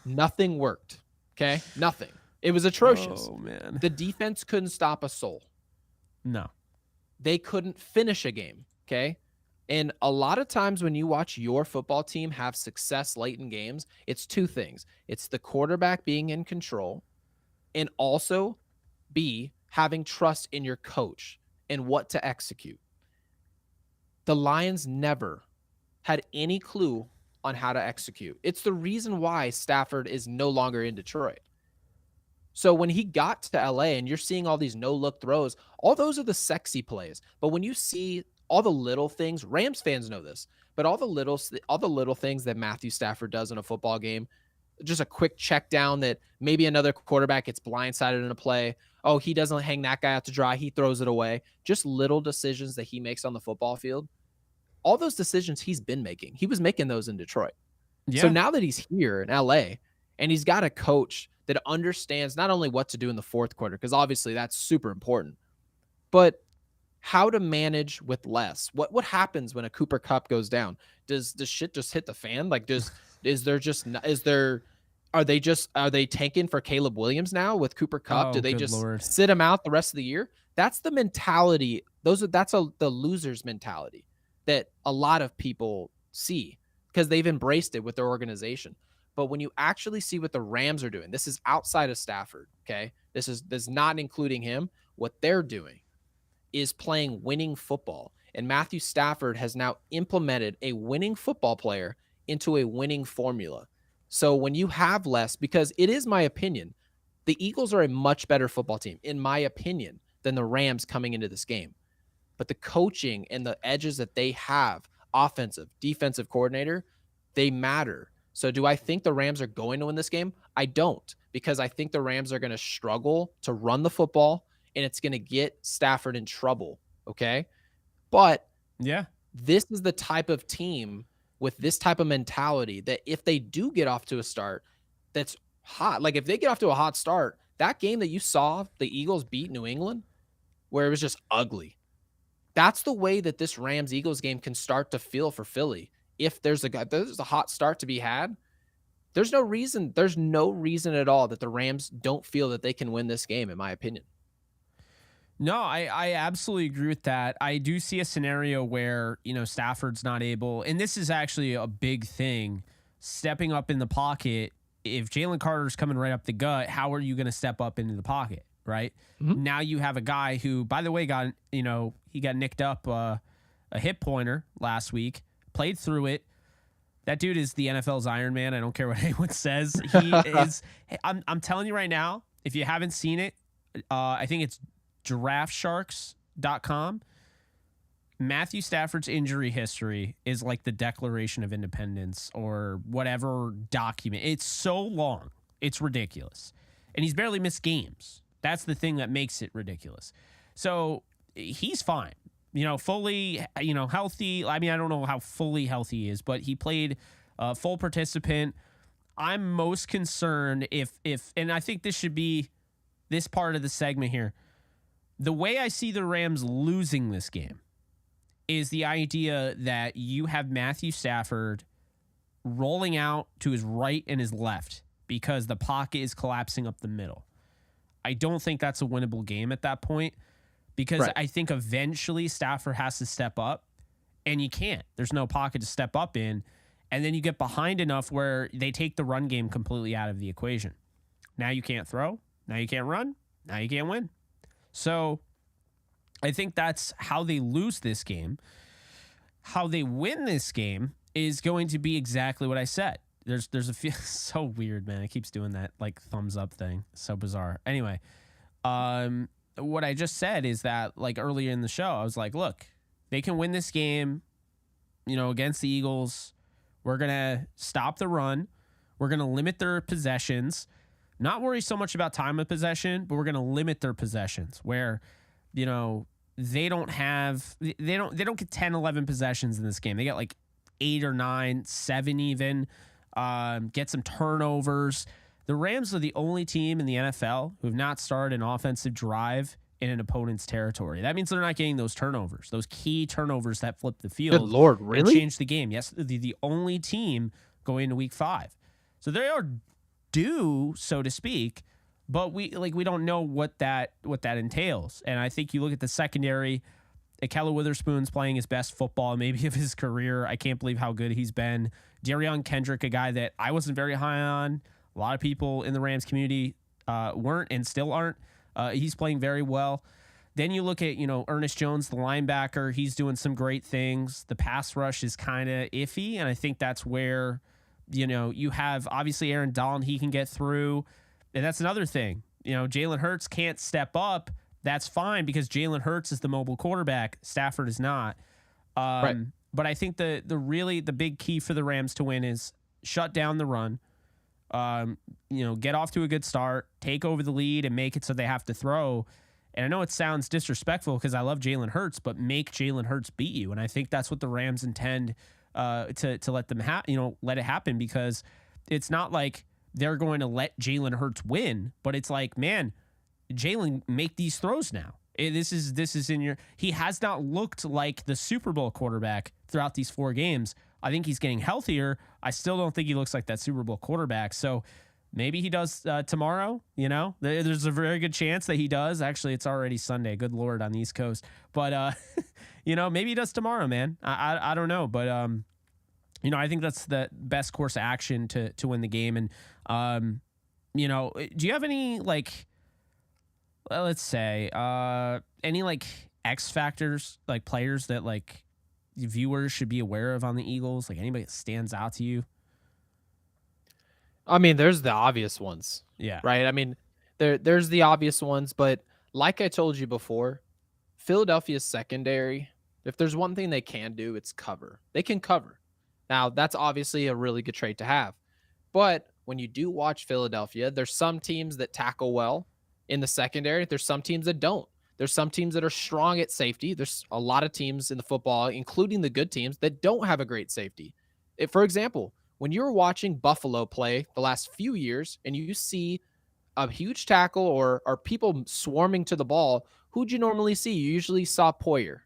Nothing worked. Okay. Nothing. It was atrocious. Oh, man. The defense couldn't stop a soul. No. They couldn't finish a game. Okay. And a lot of times when you watch your football team have success late in games, it's two things. It's the quarterback being in control, and also B, having trust in your coach and what to execute. The Lions never had any clue on how to execute. It's the reason why Stafford is no longer in Detroit. So when he got to LA and you're seeing all these no-look throws, all those are the sexy plays. But when you see all the little things, Rams fans know this, but all the little things that Matthew Stafford does in a football game, just a quick check down that maybe another quarterback gets blindsided in a play. Oh, he doesn't hang that guy out to dry. He throws it away. Just little decisions that he makes on the football field. All those decisions he's been making. He was making those in Detroit. Yeah. So now that he's here in LA and he's got a coach that understands not only what to do in the fourth quarter, because obviously that's super important, but how to manage with less. What happens when a Cooper Kupp goes down? Does shit just hit the fan? Like, are they tanking for Caleb Williams now with Cooper Kupp? Oh, do they just sit him out the rest of the year? That's the mentality. That's the loser's mentality that a lot of people see because they've embraced it with their organization. But when you actually see what the Rams are doing, this is outside of Stafford, okay? This is not including him. What they're doing is playing winning football. And Matthew Stafford has now implemented a winning football player into a winning formula. So when you have less, because it is my opinion, the Eagles are a much better football team, in my opinion, than the Rams coming into this game. But the coaching and the edges that they have, offensive, defensive coordinator, they matter. So do I think the Rams are going to win this game? I don't, because I think the Rams are going to struggle to run the football, and it's going to get Stafford in trouble, okay? But yeah, this is the type of team with this type of mentality that if they do get off to a start that's hot, like if they get off to a hot start, that game that you saw the Eagles beat New England, where it was just ugly, that's the way that this Rams-Eagles game can start to feel for Philly. If there's a hot start to be had, there's no reason at all that the Rams don't feel that they can win this game, in my opinion. No, I absolutely agree with that. I do see a scenario where, Stafford's not able, and this is actually a big thing, stepping up in the pocket. If Jalen Carter's coming right up the gut, how are you going to step up into the pocket, right? Mm-hmm. Now you have a guy who, by the way, he got nicked up a hip pointer last week, played through it. That dude is the NFL's Iron Man. I don't care what anyone says. He is. I'm telling you right now, if you haven't seen it, I think it's DraftSharks.com. Matthew Stafford's injury history is like the Declaration of Independence or whatever document. It's so long. It's ridiculous. And he's barely missed games. That's the thing that makes it ridiculous. So he's fine. Fully, healthy. I mean, I don't know how fully healthy he is, but he played full participant. I'm most concerned if, and I think this should be this part of the segment here. The way I see the Rams losing this game is the idea that you have Matthew Stafford rolling out to his right and his left because the pocket is collapsing up the middle. I don't think that's a winnable game at that point because I think eventually Stafford has to step up, and you can't. There's no pocket to step up in, and then you get behind enough where they take the run game completely out of the equation. Now you can't throw. Now you can't run. Now you can't win. So I think that's how they lose this game. How they win this game is going to be exactly what I said. There's a feel so weird, man. It keeps doing that like thumbs up thing. So bizarre. Anyway, what I just said is that like earlier in the show, I was like, look, they can win this game, against the Eagles. We're going to stop the run. We're going to limit their possessions. Not worry so much about time of possession, but we're going to limit their possessions where, they don't get 10, 11 possessions in this game. They get like 8 or 9, 7 even, get some turnovers. The Rams are the only team in the NFL who have not started an offensive drive in an opponent's territory. That means they're not getting those turnovers, those key turnovers that flip the Good field Lord, and really? change the game. Yes, the only team going into week 5. So they are due, so to speak, but we don't know what that entails. And I think you look at the secondary. Keller Witherspoon's playing his best football maybe of his career. I can't believe how good he's been. Darion Kendrick, a guy that I wasn't very high on. A lot of people in the Rams community weren't and still aren't. He's playing very well. Then you look at, Ernest Jones, the linebacker. He's doing some great things. The pass rush is kind of iffy, and I think that's where, you have obviously Aaron Donald. He can get through, and that's another thing. Jalen Hurts can't step up. That's fine because Jalen Hurts is the mobile quarterback. Stafford is not. Right. But I think the big key for the Rams to win is shut down the run. Get off to a good start, take over the lead, and make it so they have to throw. And I know it sounds disrespectful because I love Jalen Hurts, but make Jalen Hurts beat you. And I think that's what the Rams intend to let them let it happen, because it's not like they're going to let Jalen Hurts win, but it's like, man, Jalen, make these throws now. This is in your. He has not looked like the Super Bowl quarterback throughout these 4 games. I think he's getting healthier. I still don't think he looks like that Super Bowl quarterback. So maybe he does tomorrow. There's a very good chance that he does. Actually, it's already Sunday. Good Lord, on the East Coast. But maybe he does tomorrow, man. I don't know, but I think that's the best course of action to win the game. And do you have any let's say any X factors, players that viewers should be aware of on the Eagles? Anybody that stands out to you? I mean, there's the obvious ones. Yeah. Right? I mean, there's the obvious ones, but like I told you before, Philadelphia's secondary, if there's one thing they can do, it's cover. They can cover. Now, that's obviously a really good trait to have. But when you do watch Philadelphia, there's some teams that tackle well in the secondary. There's some teams that don't. There's some teams that are strong at safety. There's a lot of teams in the football, including the good teams, that don't have a great safety. For example, when you're watching Buffalo play the last few years and you see a huge tackle or people swarming to the ball, who'd you normally see? You usually saw Poyer.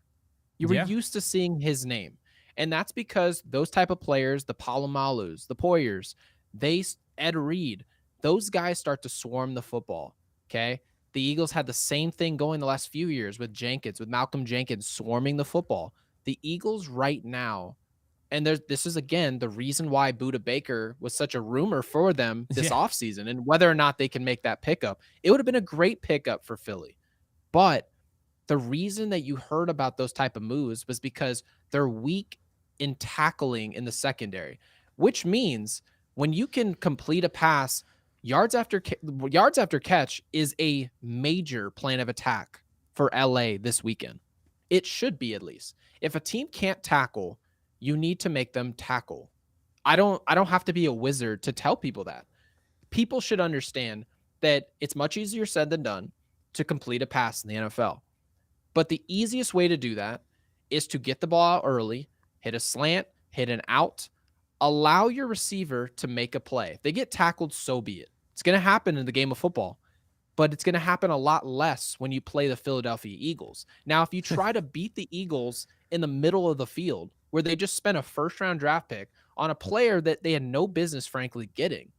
You were used to seeing his name. And that's because those type of players, the Palomalus, the Poyers, Ed Reed, those guys start to swarm the football. Okay. The Eagles had the same thing going the last few years with Malcolm Jenkins swarming the football. The Eagles right now, and this is, again, the reason why Budda Baker was such a rumor for them this offseason, and whether or not they can make that pickup. It would have been a great pickup for Philly. But the reason that you heard about those type of moves was because they're weak in tackling in the secondary, which means when you can complete a pass, yards after catch is a major plan of attack for LA this weekend. It should be, at least. If a team can't tackle, you need to make them tackle. I don't have to be a wizard to tell people that. People should understand that it's much easier said than done to complete a pass in the NFL. But the easiest way to do that is to get the ball out early, hit a slant, hit an out, allow your receiver to make a play. If they get tackled, so be it. It's going to happen in the game of football, but it's going to happen a lot less when you play the Philadelphia Eagles. Now, if you try to beat the Eagles in the middle of the field, where they just spent a first-round draft pick on a player that they had no business, frankly, getting,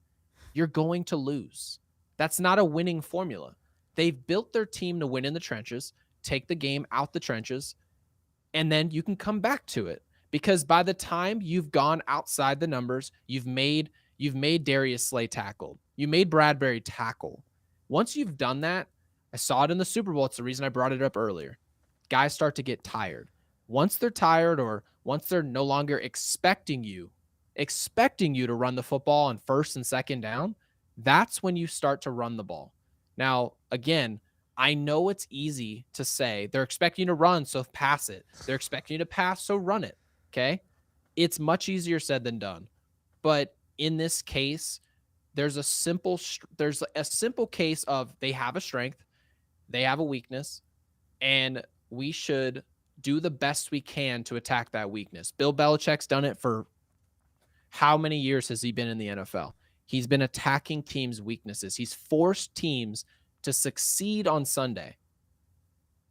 you're going to lose. That's not a winning formula. They've built their team to win in the trenches, take the game out the trenches, and then you can come back to it. Because by the time you've gone outside the numbers, you've made Darius Slay tackle. You made Bradbury tackle. Once you've done that, I saw it in the Super Bowl. It's the reason I brought it up earlier. Guys start to get tired. Once they're tired, or once they're no longer expecting you to run the football on first and second down, that's when you start to run the ball. Now, again, I know it's easy to say they're expecting you to run, so pass it. They're expecting you to pass, so run it. Okay? It's much easier said than done. But in this case, there's a simple case of they have a strength, they have a weakness, and we should do the best we can to attack that weakness. Bill Belichick's done it for how many years has he been in the NFL? He's been attacking teams' weaknesses. He's forced teams to succeed on Sunday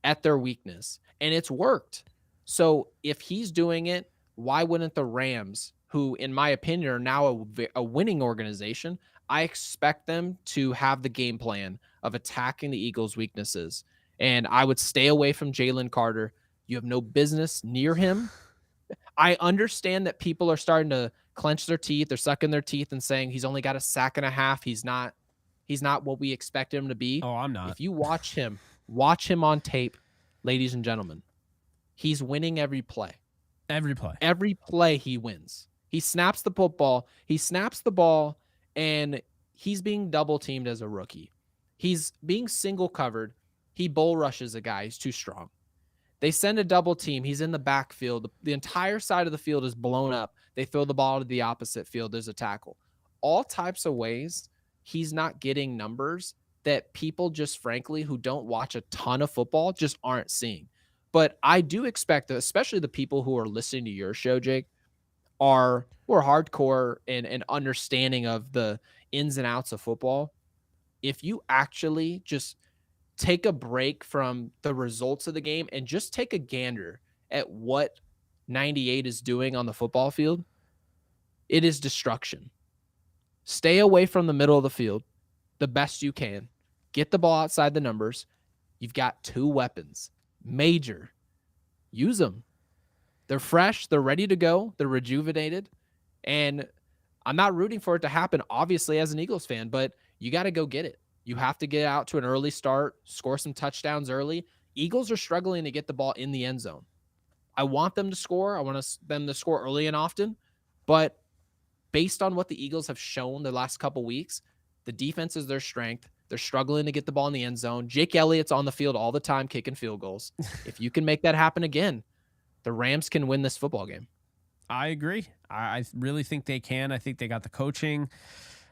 at their weakness, and it's worked. So if he's doing it, why wouldn't the Rams, who in my opinion are now a winning organization, I expect them to have the game plan of attacking the Eagles' weaknesses. And I would stay away from Jalen Carter. You have no business near him. I understand that people are starting to clench their teeth. They're sucking their teeth and saying he's only got a sack and a half. He's not what we expect him to be. Oh, I'm not. If you watch him on tape, ladies and gentlemen, he's winning every play. Every play. Every play he wins. He snaps the football. He snaps the ball, and he's being double teamed as a rookie. He's being single covered. He bull rushes a guy. He's too strong. They send a double team. He's in the backfield. The entire side of the field is blown up. They throw the ball to the opposite field. There's a tackle. All types of ways he's not getting numbers that people just frankly who don't watch a ton of football just aren't seeing. But I do expect that, especially the people who are listening to your show, Jake, who are hardcore and understanding of the ins and outs of football. If you actually just take a break from the results of the game and just take a gander at what 98 is doing on the football field, it is destruction. Stay away from the middle of the field the best you can. Get the ball outside the numbers. You've got 2 weapons. Major. Use them. They're fresh. They're ready to go. They're rejuvenated. And I'm not rooting for it to happen, obviously, as an Eagles fan, but you got to go get it. You have to get out to an early start, score some touchdowns early. Eagles are struggling to get the ball in the end zone. I want them to score. I want them to score early and often. But based on what the Eagles have shown the last couple weeks, the defense is their strength. They're struggling to get the ball in the end zone. Jake Elliott's on the field all the time kicking field goals. If you can make that happen again, the Rams can win this football game. I agree. I really think they can. I think they got the coaching.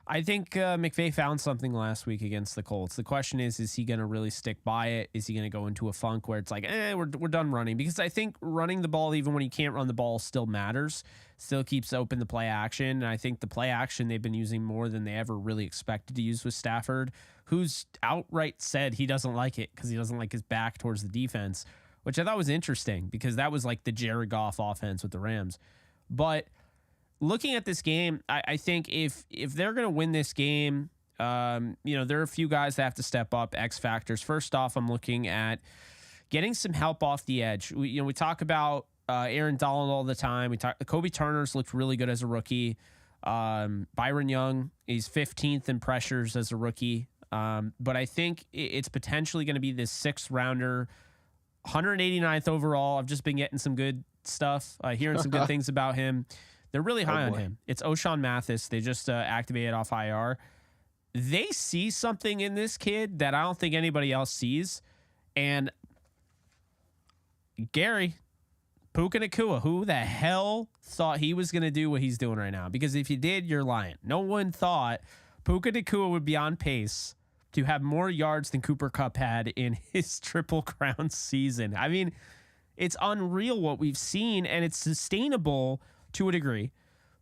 I think McVay found something last week against the Colts. The question is he going to really stick by it? Is he going to go into a funk where it's like, we're done running? Because I think running the ball, even when you can't run the ball, still matters. Still keeps open the play action. And I think the play action they've been using more than they ever really expected to use with Stafford, who's outright said he doesn't like it because he doesn't like his back towards the defense, which I thought was interesting because that was like the Jared Goff offense with the Rams. But looking at this game, I think if they're going to win this game, there are a few guys that have to step up, X factors. First off, I'm looking at getting some help off the edge. We talk about Aaron Donald all the time. Kobe Turner's looked really good as a rookie. Byron Young, he's 15th in pressures as a rookie. But I think it's potentially going to be this 6th rounder, 189th overall. I've just been getting some good stuff, hearing some good things about him. They're really high on him. It's O'Shawn Mathis. They just activated off IR. They see something in this kid that I don't think anybody else sees. And Gary, Puka Nacua, who the hell thought he was going to do what he's doing right now? Because if you did, you're lying. No one thought Puka Nacua would be on pace to have more yards than Cooper Kupp had in his Triple Crown season. I mean, it's unreal what we've seen, and it's sustainable to a degree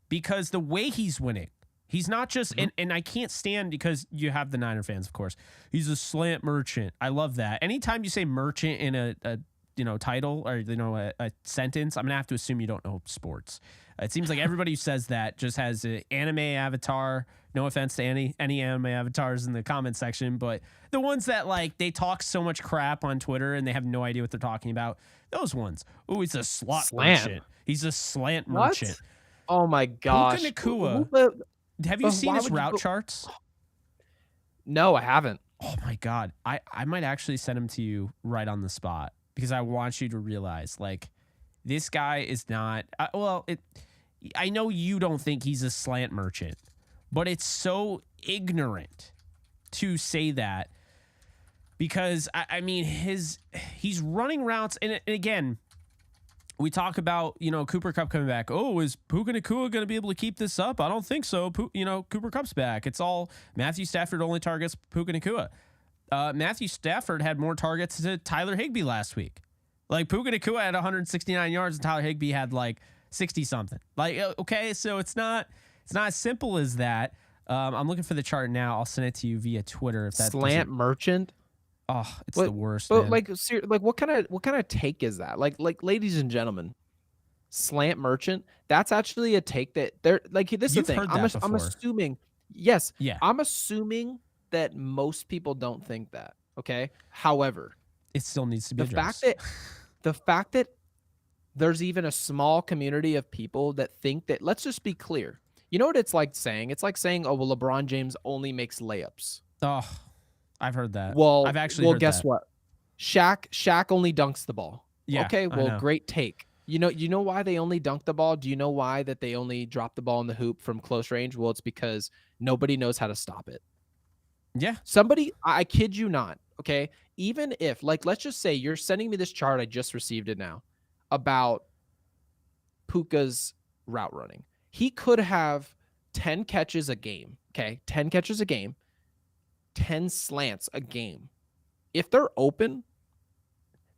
because the way he's winning, he's not just, and I can't stand because you have the Niner fans, of course. He's a slant merchant. I love that. Anytime you say merchant in a title or, a sentence, I'm going to have to assume you don't know sports. It seems like everybody who says that just has an anime avatar. No offense to any anime avatars in the comment section, but the ones that they talk so much crap on Twitter and they have no idea what they're talking about. Those ones. Oh, he's a slant merchant. He's a slant merchant. Oh my gosh. Puka Nacua. Have you seen his route charts? No, I haven't. Oh my God. I might actually send him to you right on the spot because I want you to realize this guy is not, I know you don't think he's a slant merchant, but it's so ignorant to say that because I mean he's running routes and again we talk about Cooper Kupp coming back. Oh, is Puka Nacua going to be able to keep this up? I don't think so. Cooper Kupp's back. It's all Matthew Stafford only targets Puka Nacua. Matthew Stafford had more targets to Tyler Higbee last week. Puka Nacua had 169 yards and Tyler Higbee had 60 something. Okay, so it's not as simple as that. I'm looking for the chart now. I'll send it to you via Twitter if that Slant merchant. Oh, it's the worst, But man. like what kind of take is that? Like ladies and gentlemen, slant merchant, that's actually a take that they're like this is You've the thing. heard that I'm before. assuming yes. Yeah. I'm assuming that most people don't think that. Okay. However, It still needs to be the addressed. the fact that there's even a small community of people that think that, let's just be clear. You know what it's like saying? It's like saying, oh, well, LeBron James only makes layups. Oh, I've heard that. Well, I've actually heard guess that. what? Shaq only dunks the ball. Yeah, Okay, I well, know. great take. You know why they only dunk the ball? Do you know why that they only drop the ball in the hoop from close range? Well, it's because nobody knows how to stop it. Yeah. Somebody, I kid you not, okay? Even if, like, let's just say you're sending me this chart, I just received it now, about Puka's route running. He could have 10 catches a game, okay? 10 catches a game, 10 slants a game. If they're open,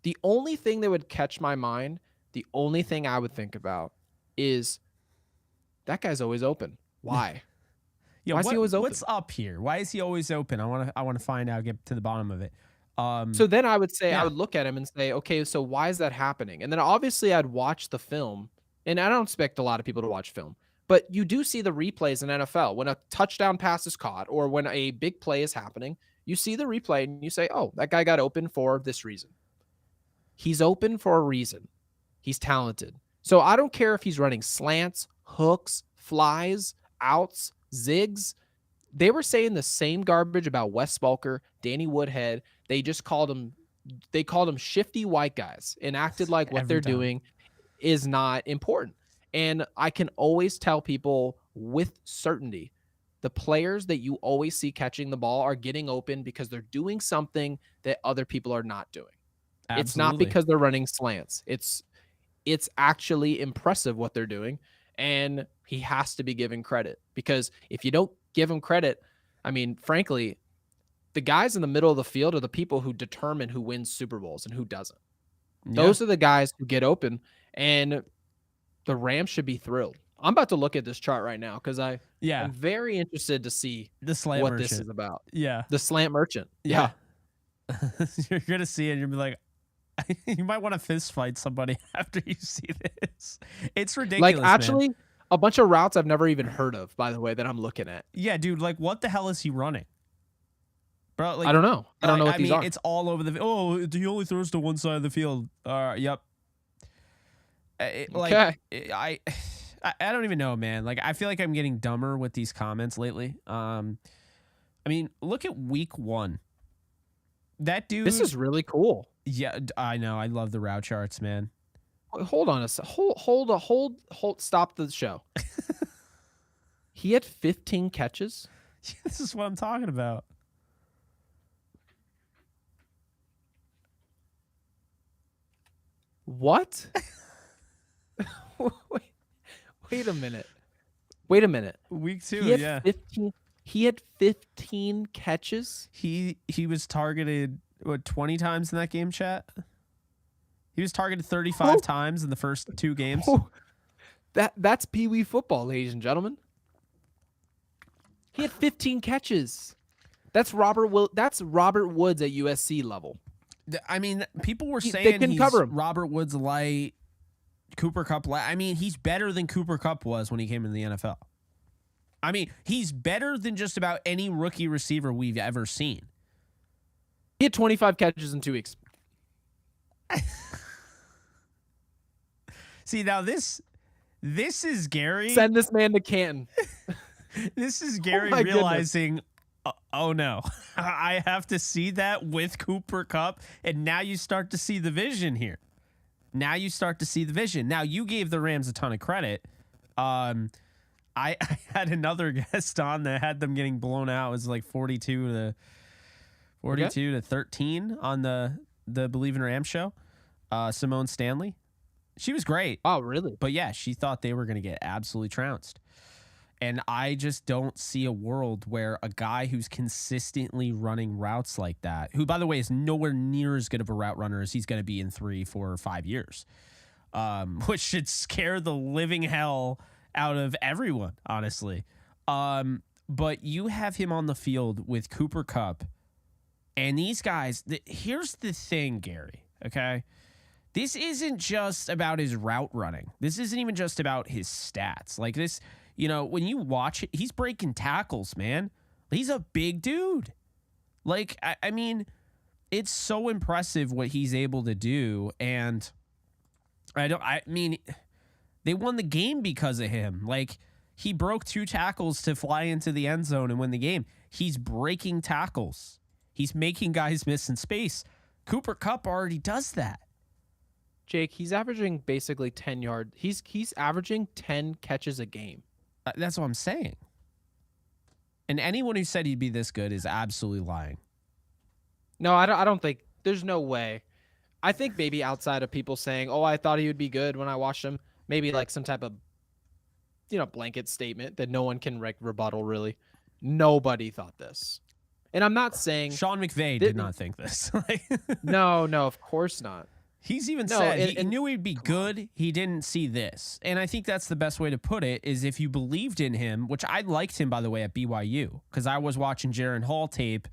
the only thing that would catch my mind, the only thing I would think about is that guy's always open. Why? Yeah, Why is he always open? What's up here? Why is he always open? I want to find out, get to the bottom of it. So then I would say, yeah. I would look at him and say, okay, so why is that happening? And then obviously I'd watch the film, and I don't expect a lot of people to watch film, but you do see the replays in NFL. When a touchdown pass is caught or when a big play is happening, you see the replay and you say, oh, that guy got open for this reason. He's open for a reason. He's talented. So I don't care if he's running slants, hooks, flies, outs, zigs. They were saying the same garbage about Wes Welker, Danny Woodhead. They called them shifty white guys and acted like what they're doing is not important. And I can always tell people with certainty, the players that you always see catching the ball are getting open because they're doing something that other people are not doing. Absolutely. It's not because they're running slants. It's actually impressive what they're doing. And he has to be given credit, because if you don't give him credit, I mean, frankly, the guys in the middle of the field are the people who determine who wins Super Bowls and who doesn't. Yeah. Those are the guys who get open, and the Rams should be thrilled. I'm about to look at this chart right now because I'm very interested to see the slant what merchant. this is about. Yeah. The slant merchant. Yeah. You're going to see it and you'll be like, you might want to fist fight somebody after you see this. It's ridiculous. Like, actually, man, a bunch of routes I've never even heard of, by the way, that I'm looking at. Yeah, dude, like, what the hell is he running? Bro, like, I don't know. I don't know what these are. It's all over the... Oh, he only throws to one side of the field. Yep. Okay. I don't even know, man. Like, I feel like I'm getting dumber with these comments lately. I mean, look at week 1. That dude... This is really cool. Yeah, I know. I love the route charts, man. Hold on a second. Hold. Stop the show. He had 15 catches. This is what I'm talking about. What? Wait a minute. Wait a minute. Week 2, yeah. 15. He had 15 catches. He was targeted 20 times in that game, chat. He was targeted 35 times in the first 2 games. That's Pee Wee football, ladies and gentlemen. He had 15 catches. That's Robert Woods at USC level. I mean, people were saying he's cover him. Robert Woods light, Cooper Kupp light. I mean, he's better than Cooper Kupp was when he came into the NFL. I mean, he's better than just about any rookie receiver we've ever seen. He had 25 catches in 2 weeks. See, now this is Gary. Send this man to Canton. This is Gary realizing, oh no, I have to see that with Cooper Kupp. And now you start to see the vision here. Now you gave the Rams a ton of credit. I had another guest on that had them getting blown out. It was like 42 to 13 on the Believe in Rams show. Simone Stanley. She was great. Oh, really? But yeah, she thought they were going to get absolutely trounced. And I just don't see a world where a guy who's consistently running routes like that, who, by the way, is nowhere near as good of a route runner as he's going to be in 3, 4, or 5 years, which should scare the living hell out of everyone, honestly. But But you have him on the field with Cooper Kupp, and these guys. Here's the thing, Gary. Okay, this isn't just about his route running. This isn't even just about his stats. Like this, when you watch it, he's breaking tackles, man. He's a big dude. Like, I mean, it's so impressive what he's able to do. And I mean, they won the game because of him. Like, he broke 2 tackles to fly into the end zone and win the game. He's breaking tackles. He's making guys miss in space. Cooper Kupp already does that. Jake, he's averaging basically 10 yards. He's averaging 10 catches a game. That's what I'm saying. And anyone who said he'd be this good is absolutely lying. No, I don't think there's no way. I think maybe outside of people saying, "Oh, I thought he would be good when I watched him," maybe like some type of blanket statement that no one can rebuttal. Really, nobody thought this. And I'm not saying Sean McVay did not think this. No, of course not. He's even said he knew he'd be good. He didn't see this. And I think that's the best way to put it is if you believed in him, which I liked him, by the way, at BYU, because I was watching Jaron Hall tape,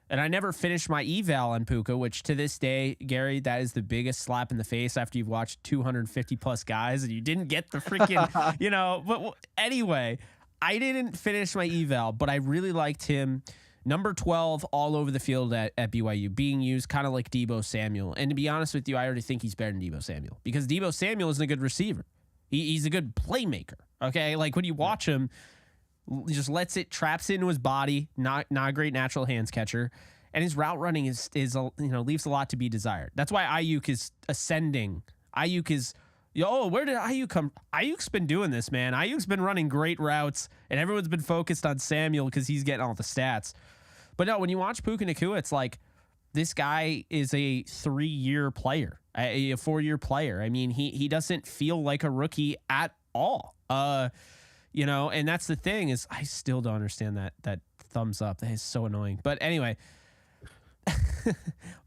and I never finished my eval on Puka, which to this day, Gary, that is the biggest slap in the face after you've watched 250-plus guys and you didn't get the freaking, But anyway, I didn't finish my eval, but I really liked him. Number 12 all over the field at BYU, being used kind of like Deebo Samuel. And to be honest with you, I already think he's better than Deebo Samuel because Deebo Samuel isn't a good receiver. He's a good playmaker, okay? Like when you watch him, he just traps it into his body, not a great natural hands catcher. And his route running is leaves a lot to be desired. That's why Ayuk is ascending. Ayuk is... where did Ayuk come? Ayuk's been doing this, man. Ayuk's been running great routes, and everyone's been focused on Samuel because he's getting all the stats. But no, when you watch Puka Nacua, it's like this guy is a 3-year player, a 4-year player. I mean, he doesn't feel like a rookie at all. And that's the thing is I still don't understand that thumbs up. That is so annoying. But anyway.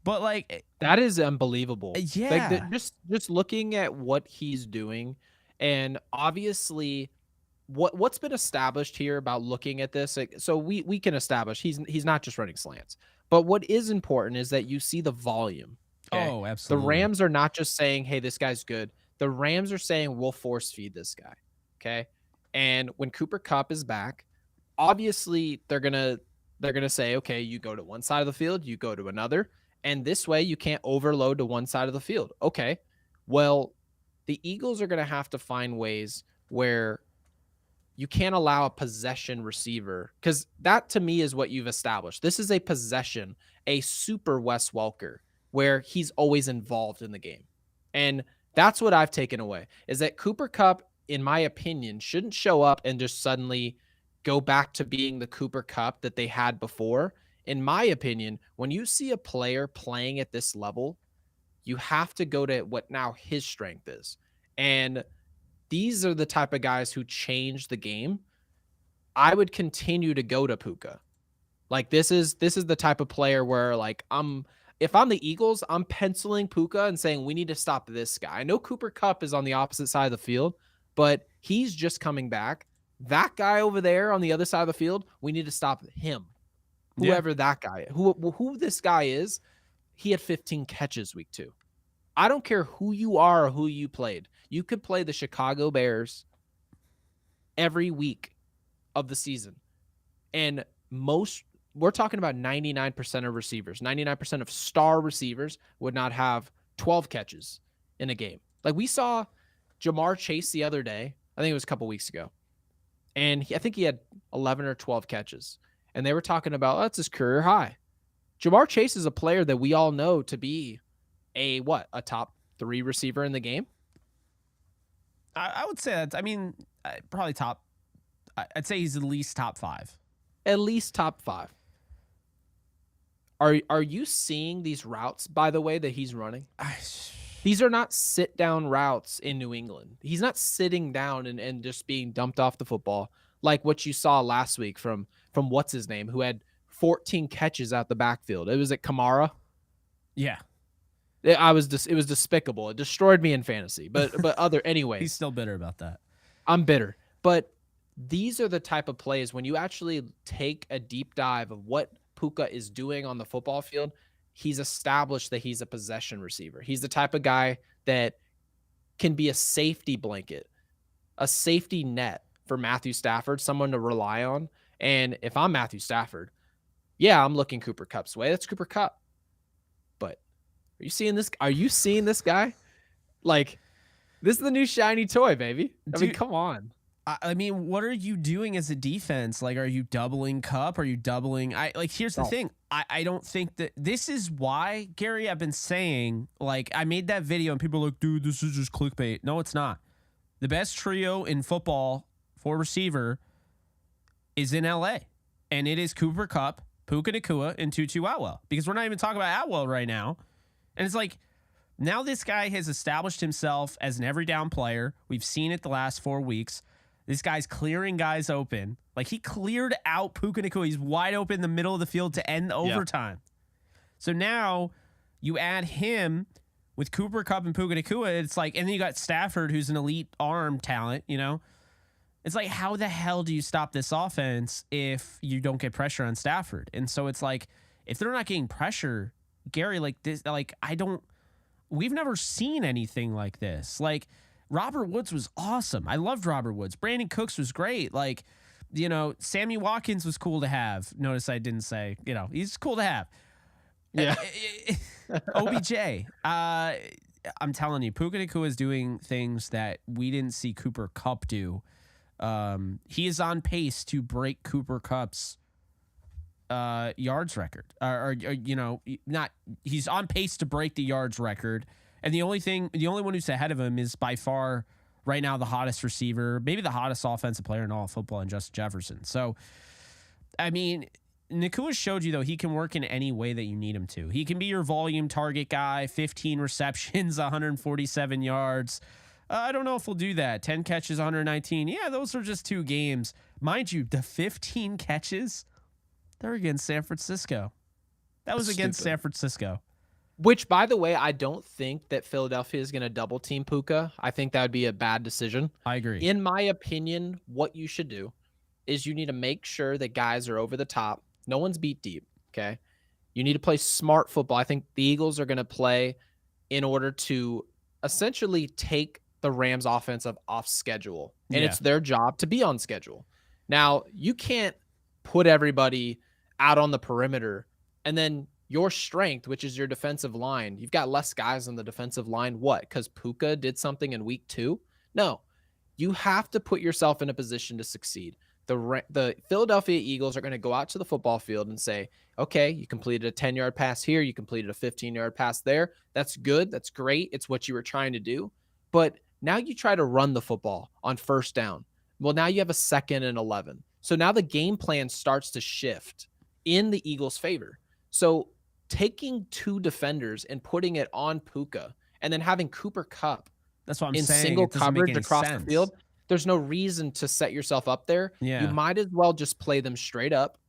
But like that is unbelievable. Yeah. Like just looking at what he's doing, and obviously what's been established here about looking at this. Like, so we can establish he's not just running slants. But what is important is that you see the volume. Okay? Oh, absolutely. The Rams are not just saying, "Hey, this guy's good." The Rams are saying, "We'll force feed this guy." Okay? And when Cooper Kupp is back, obviously they're going to say, okay, you go to one side of the field, you go to another, and this way you can't overload to one side of the field. Okay, well, the Eagles are going to have to find ways where you can't allow a possession receiver, because that to me is what you've established. This is a possession, a super Wes Welker, where he's always involved in the game. And that's what I've taken away, is that Cooper Kupp, in my opinion, shouldn't show up and just suddenly go back to being the Cooper Kupp that they had before. In my opinion, when you see a player playing at this level, you have to go to what now his strength is. And these are the type of guys who change the game. I would continue to go to Puka. Like this is the type of player where like if I'm the Eagles, I'm penciling Puka and saying we need to stop this guy. I know Cooper Kupp is on the opposite side of the field, but he's just coming back. That guy over there on the other side of the field, we need to stop him. Whoever that guy is, who this guy is, he had 15 catches week 2. I don't care who you are or who you played. You could play the Chicago Bears every week of the season. And we're talking about 99% of receivers, 99% of star receivers would not have 12 catches in a game. Like we saw Jamar Chase the other day. I think it was a couple weeks ago. And I think he had 11 or 12 catches. And they were talking about, that's his career high. Jamar Chase is a player that we all know to be a top 3 receiver in the game. I would say that. I mean, probably top. I'd say he's at least top 5. At least top 5. Are you seeing these routes, by the way, that he's running? These are not sit-down routes in New England. He's not sitting down and just being dumped off the football like what you saw last week from what's his name, who had 14 catches out the backfield. It was at Kamara. Yeah. It was despicable. It destroyed me in fantasy. But anyways. He's still bitter about that. I'm bitter. But These are the type of plays when you actually take a deep dive of what Puka is doing on the football field. He's established that he's a possession receiver. He's the type of guy that can be a safety blanket, a safety net for Matthew Stafford, someone to rely on. And if I'm Matthew Stafford, yeah, I'm looking Cooper Kupp's way. That's Cooper Kupp. But are you seeing this? Are you seeing this guy? Like, this is the new shiny toy, baby. I mean, come on. I mean, what are you doing as a defense? Like, are you doubling Cup? Are you doubling? Here's the thing. I don't think that this is why, Gary, I've been saying, like, I made that video and people are like, dude, this is just clickbait. No, it's not. The best trio in football for receiver is in LA, and it is Cooper Kupp, Puka Nacua, and Tutu Atwell, because we're not even talking about Atwell right now. And it's like, now this guy has established himself as an every down player. We've seen it the last 4 weeks. This guy's clearing guys open. Like, he cleared out Puka Nacua. He's wide open in the middle of the field to end overtime. So now you add him with Cooper Kupp and Puka Nacua. It's like, and then you got Stafford, who's an elite arm talent, you know? It's like, how the hell do you stop this offense if you don't get pressure on Stafford? And so it's like, if they're not getting pressure, Gary, like this, like, we've never seen anything like this. Like, Robert Woods was awesome. I loved Robert Woods. Brandon Cooks was great. Like, you know, Sammy Watkins was cool to have. Notice I didn't say, you know, he's cool to have. Yeah. OBJ. I'm telling you, Puka Nacua is doing things that we didn't see Cooper Kupp do. He is on pace to break Cooper Kupp's yards record. Or you know, he's on pace to break the yards record. And the only one who's ahead of him is by far right now the hottest receiver, maybe the hottest offensive player in all of football, and Justin Jefferson. So, I mean, Nacua showed you, though, he can work in any way that you need him to. He can be your volume target guy, 15 receptions, 147 yards. I don't know if we'll do that. 10 catches, 119. Yeah, those are just 2 games. Mind you, the 15 catches, they're against San Francisco. That was against San Francisco. Which, by the way, I don't think that Philadelphia is going to double team Puka. I think that would be a bad decision. I agree. In my opinion, what you should do is you need to make sure that guys are over the top. No one's beat deep, okay? You need to play smart football. I think the Eagles are going to play in order to essentially take the Rams offense off schedule. And it's their job to be on schedule. Now, you can't put everybody out on the perimeter and then your strength, which is your defensive line, you've got less guys on the defensive line. What? Because Puka did something in week 2? No. You have to put yourself in a position to succeed. The Philadelphia Eagles are going to go out to the football field and say, okay, you completed a 10-yard pass here. You completed a 15-yard pass there. That's good. That's great. It's what you were trying to do. But now you try to run the football on first down. Well, now you have a 2nd and 11. So now the game plan starts to shift in the Eagles' favor. So taking 2 defenders and putting it on Puka and then having Cooper Kupp that's what I'm in saying. single coverage across sense. the field, there's no reason to set yourself up there. Yeah. You might as well just play them straight up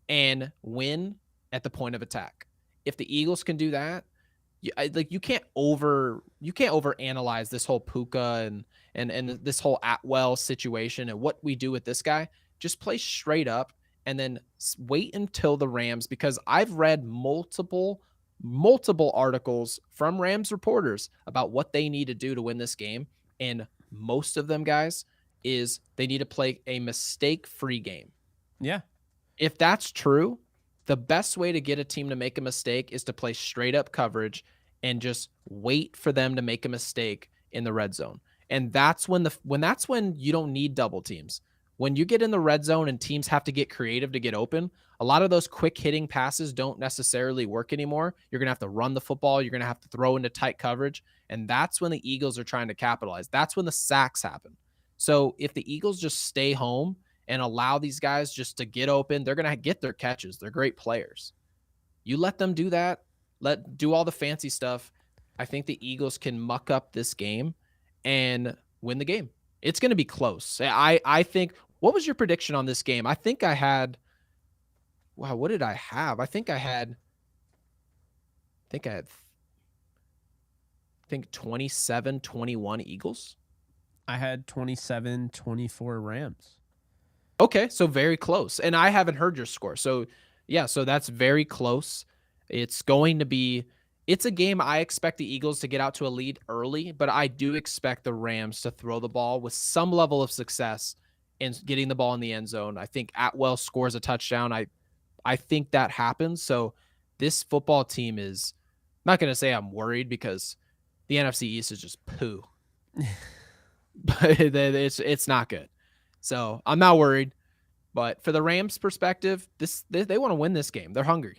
and win at the point of attack. If the Eagles can do that, you can't overanalyze this whole Puka and this whole Atwell situation and what we do with this guy. Just play straight up and then wait until the Rams, because I've read multiple articles from Rams reporters about what they need to do to win this game. And most of them, guys, is they need to play a mistake-free game. Yeah. If that's true, the best way to get a team to make a mistake is to play straight-up coverage and just wait for them to make a mistake in the red zone. And that's when you don't need double teams. When you get in the red zone and teams have to get creative to get open, a lot of those quick hitting passes don't necessarily work anymore. You're going to have to run the football. You're going to have to throw into tight coverage. And that's when the Eagles are trying to capitalize. That's when the sacks happen. So if the Eagles just stay home and allow these guys just to get open, they're going to get their catches. They're great players. You let them do that, do all the fancy stuff. I think the Eagles can muck up this game and win the game. It's going to be close. I think. What was your prediction on this game? I think I had. Wow, what did I have? I think 27-21 Eagles. I had 27-24 Rams. Okay, so very close. And I haven't heard your score. So, yeah, so that's very close. It's going to be it's a game I expect the Eagles to get out to a lead early, but I do expect the Rams to throw the ball with some level of success in getting the ball in the end zone. I think Atwell scores a touchdown. I think that happens. So, this football team is I'm not going to say I'm worried because the NFC East is just poo. But it's not good. So, I'm not worried. But for the Rams' perspective, they want to win this game. They're hungry.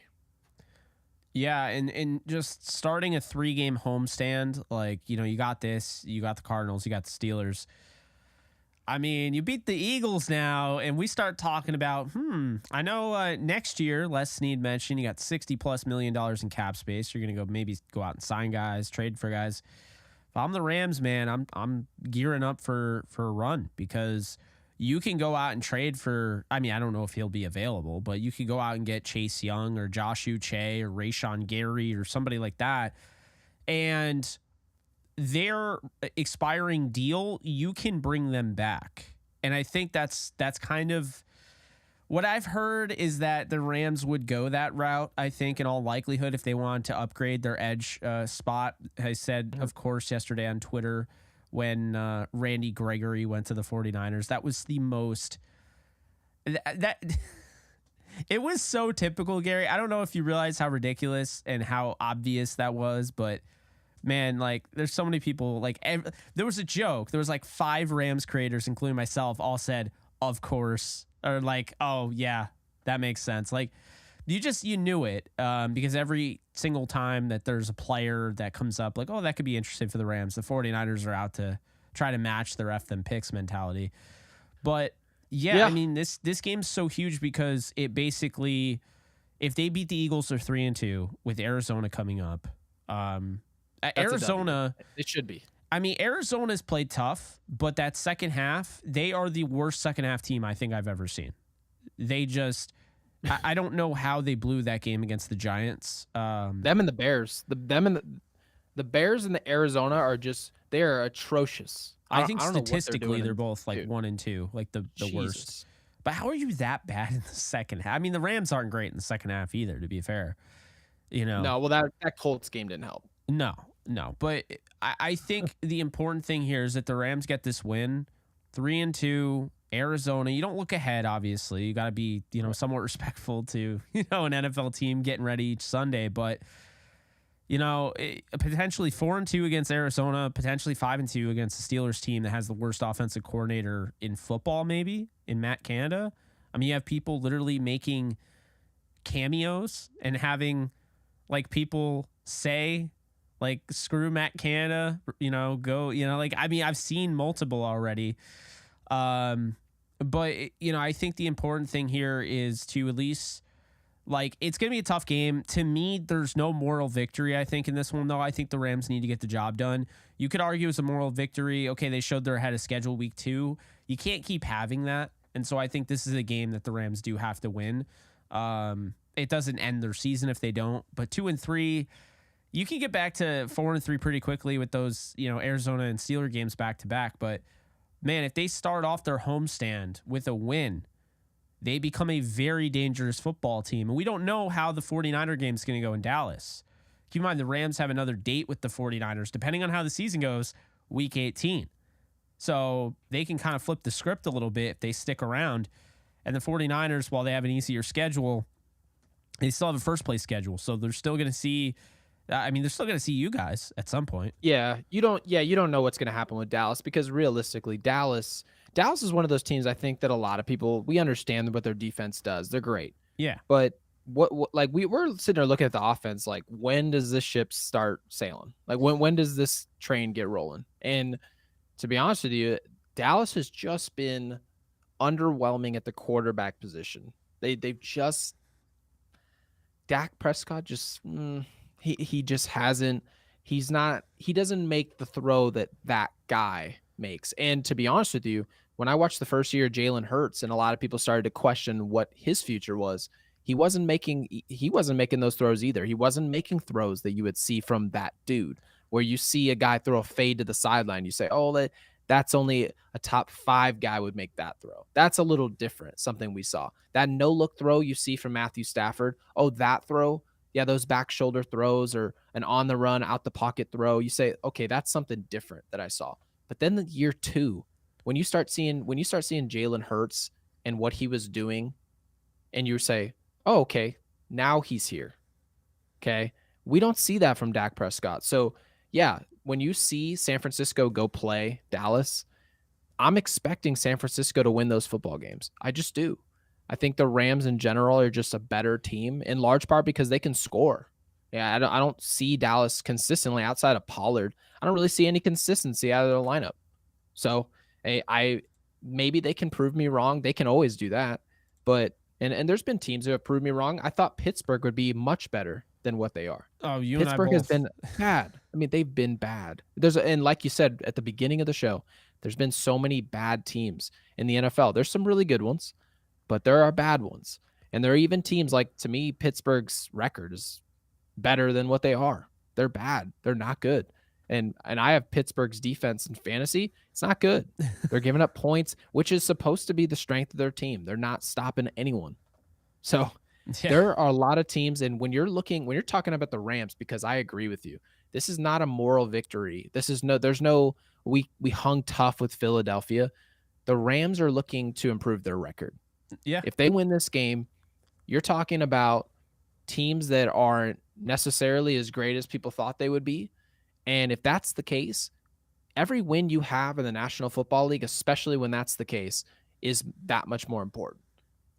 Yeah, and just starting a 3-game homestand, like, you got this, you got the Cardinals, you got the Steelers. I mean, you beat the Eagles now, and we start talking about, I know next year, Les Snead mentioned, you got $60+ million in cap space. You're going to maybe go out and sign guys, trade for guys. If I'm the Rams, man, I'm gearing up for a run because you can go out and trade for, I mean, I don't know if he'll be available, but you could go out and get Chase Young or Josh Uche or Rashawn Gary or somebody like that. And their expiring deal, you can bring them back. And I think that's kind of what I've heard is that the Rams would go that route, I think, in all likelihood, if they wanted to upgrade their edge spot. I said, of course, yesterday on Twitter when Randy Gregory went to the 49ers, that was the most that it was so typical, Gary. I don't know if you realize how ridiculous and how obvious that was, but man, like there's so many people there was a joke. There was like 5 Rams creators, including myself, all said, of course, or like, oh yeah, that makes sense. Like you knew it because every single time that there's a player that comes up like, oh, that could be interesting for the Rams, the 49ers are out to try to match their F them picks mentality. But yeah, I mean, this game's so huge because it basically, if they beat the Eagles, they're 3-2 with Arizona coming up. Arizona, it should be. I mean, Arizona's played tough, but that second half, they are the worst second half team I think I've ever seen. They just, I don't know how they blew that game against the Giants. Them and the Bears, the Bears and the Arizona are just, they are atrocious. I think statistically they're both like 1 and 2, like the worst. But how are you that bad in the second half? I mean, the Rams aren't great in the second half either, to be fair. No, well, that Colts game didn't help. No. But I think the important thing here is that the Rams get this win, 3-2. Arizona, you don't look ahead, obviously. You got to be, somewhat respectful to, an NFL team getting ready each Sunday. But, potentially 4-2 against Arizona, potentially 5-2 against the Steelers team that has the worst offensive coordinator in football, maybe, in Matt Canada. I mean, you have people literally making cameos and having, like, people say, like, screw Matt Canada, go, I mean, I've seen multiple already. But, I think the important thing here is to at least, it's going to be a tough game. To me, there's no moral victory, I think, in this one, though. I think the Rams need to get the job done. You could argue it's a moral victory. Okay, they showed they're ahead of schedule week 2. You can't keep having that. And so I think this is a game that the Rams do have to win. It doesn't end their season if they don't. But 2-3, you can get back to 4-3 pretty quickly with those, Arizona and Steeler games back to back. But man, if they start off their homestand with a win, they become a very dangerous football team. And we don't know how the 49er game is going to go in Dallas. Keep in mind, the Rams have another date with the 49ers, depending on how the season goes, week 18. So they can kind of flip the script a little bit if they stick around. And the 49ers, while they have an easier schedule, they still have a first-place schedule. So they're still going to see... they're still going to see you guys at some point. Yeah, you don't know what's going to happen with Dallas because realistically, Dallas is one of those teams I think that a lot of people, we understand what their defense does. They're great. Yeah. But what we're sitting there looking at the offense, like when does this ship start sailing? Like when does this train get rolling? And to be honest with you, Dallas has just been underwhelming at the quarterback position. They've just Dak Prescott just he just hasn't, he doesn't make the throw that guy makes. And to be honest with you, when I watched the first year of Jalen Hurts and a lot of people started to question what his future was, he wasn't making those throws either. He wasn't making throws that you would see from that dude, where you see a guy throw a fade to the sideline. You say, oh, that's only a top 5 guy would make that throw. That's a little different, something we saw. That no-look throw you see from Matthew Stafford, oh, that throw, yeah, those back shoulder throws or an on the run, out the pocket throw, you say, okay, that's something different that I saw. But then the year 2, when you start seeing Jalen Hurts and what he was doing, and you say, oh, okay, now he's here. Okay. We don't see that from Dak Prescott. So, yeah, when you see San Francisco go play Dallas, I'm expecting San Francisco to win those football games. I just do. I think the Rams in general are just a better team, in large part because they can score. Yeah, I don't see Dallas consistently outside of Pollard. I don't really see any consistency out of their lineup. So, I maybe they can prove me wrong. They can always do that. But and there's been teams who have proved me wrong. I thought Pittsburgh would be much better than what they are. Oh, you Pittsburgh and I has both. been bad. I mean, they've been bad. And like you said at the beginning of the show, there's been so many bad teams in the NFL. There's some really good ones, but there are bad ones. And there are even teams like, to me, Pittsburgh's record is better than what they are. They're bad. They're not good. And I have Pittsburgh's defense in fantasy. It's not good. They're giving up points, which is supposed to be the strength of their team. They're not stopping anyone. So there are a lot of teams. And when you're talking about the Rams, because I agree with you, this is not a moral victory. We hung tough with Philadelphia. The Rams are looking to improve their record. Yeah. If they win this game, you're talking about teams that aren't necessarily as great as people thought they would be. And if that's the case, every win you have in the National Football League, especially when that's the case, is that much more important.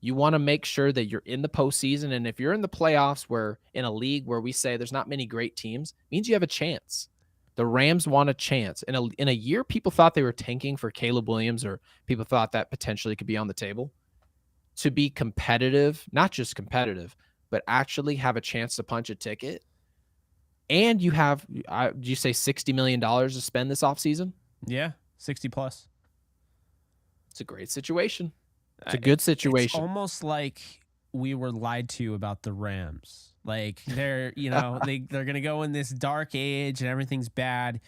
You want to make sure that you're in the postseason. And if you're in the playoffs, where in a league where we say there's not many great teams, means you have a chance. The Rams want a chance. In a year, people thought they were tanking for Caleb Williams, or people thought that potentially could be on the table. To be competitive, not just competitive, but actually have a chance to punch a ticket. And you have, do you say $60 million to spend this offseason? Yeah, 60 plus. It's a great situation. It's a good situation. It's almost like we were lied to about the Rams. Like they're going to go in this dark age and everything's bad.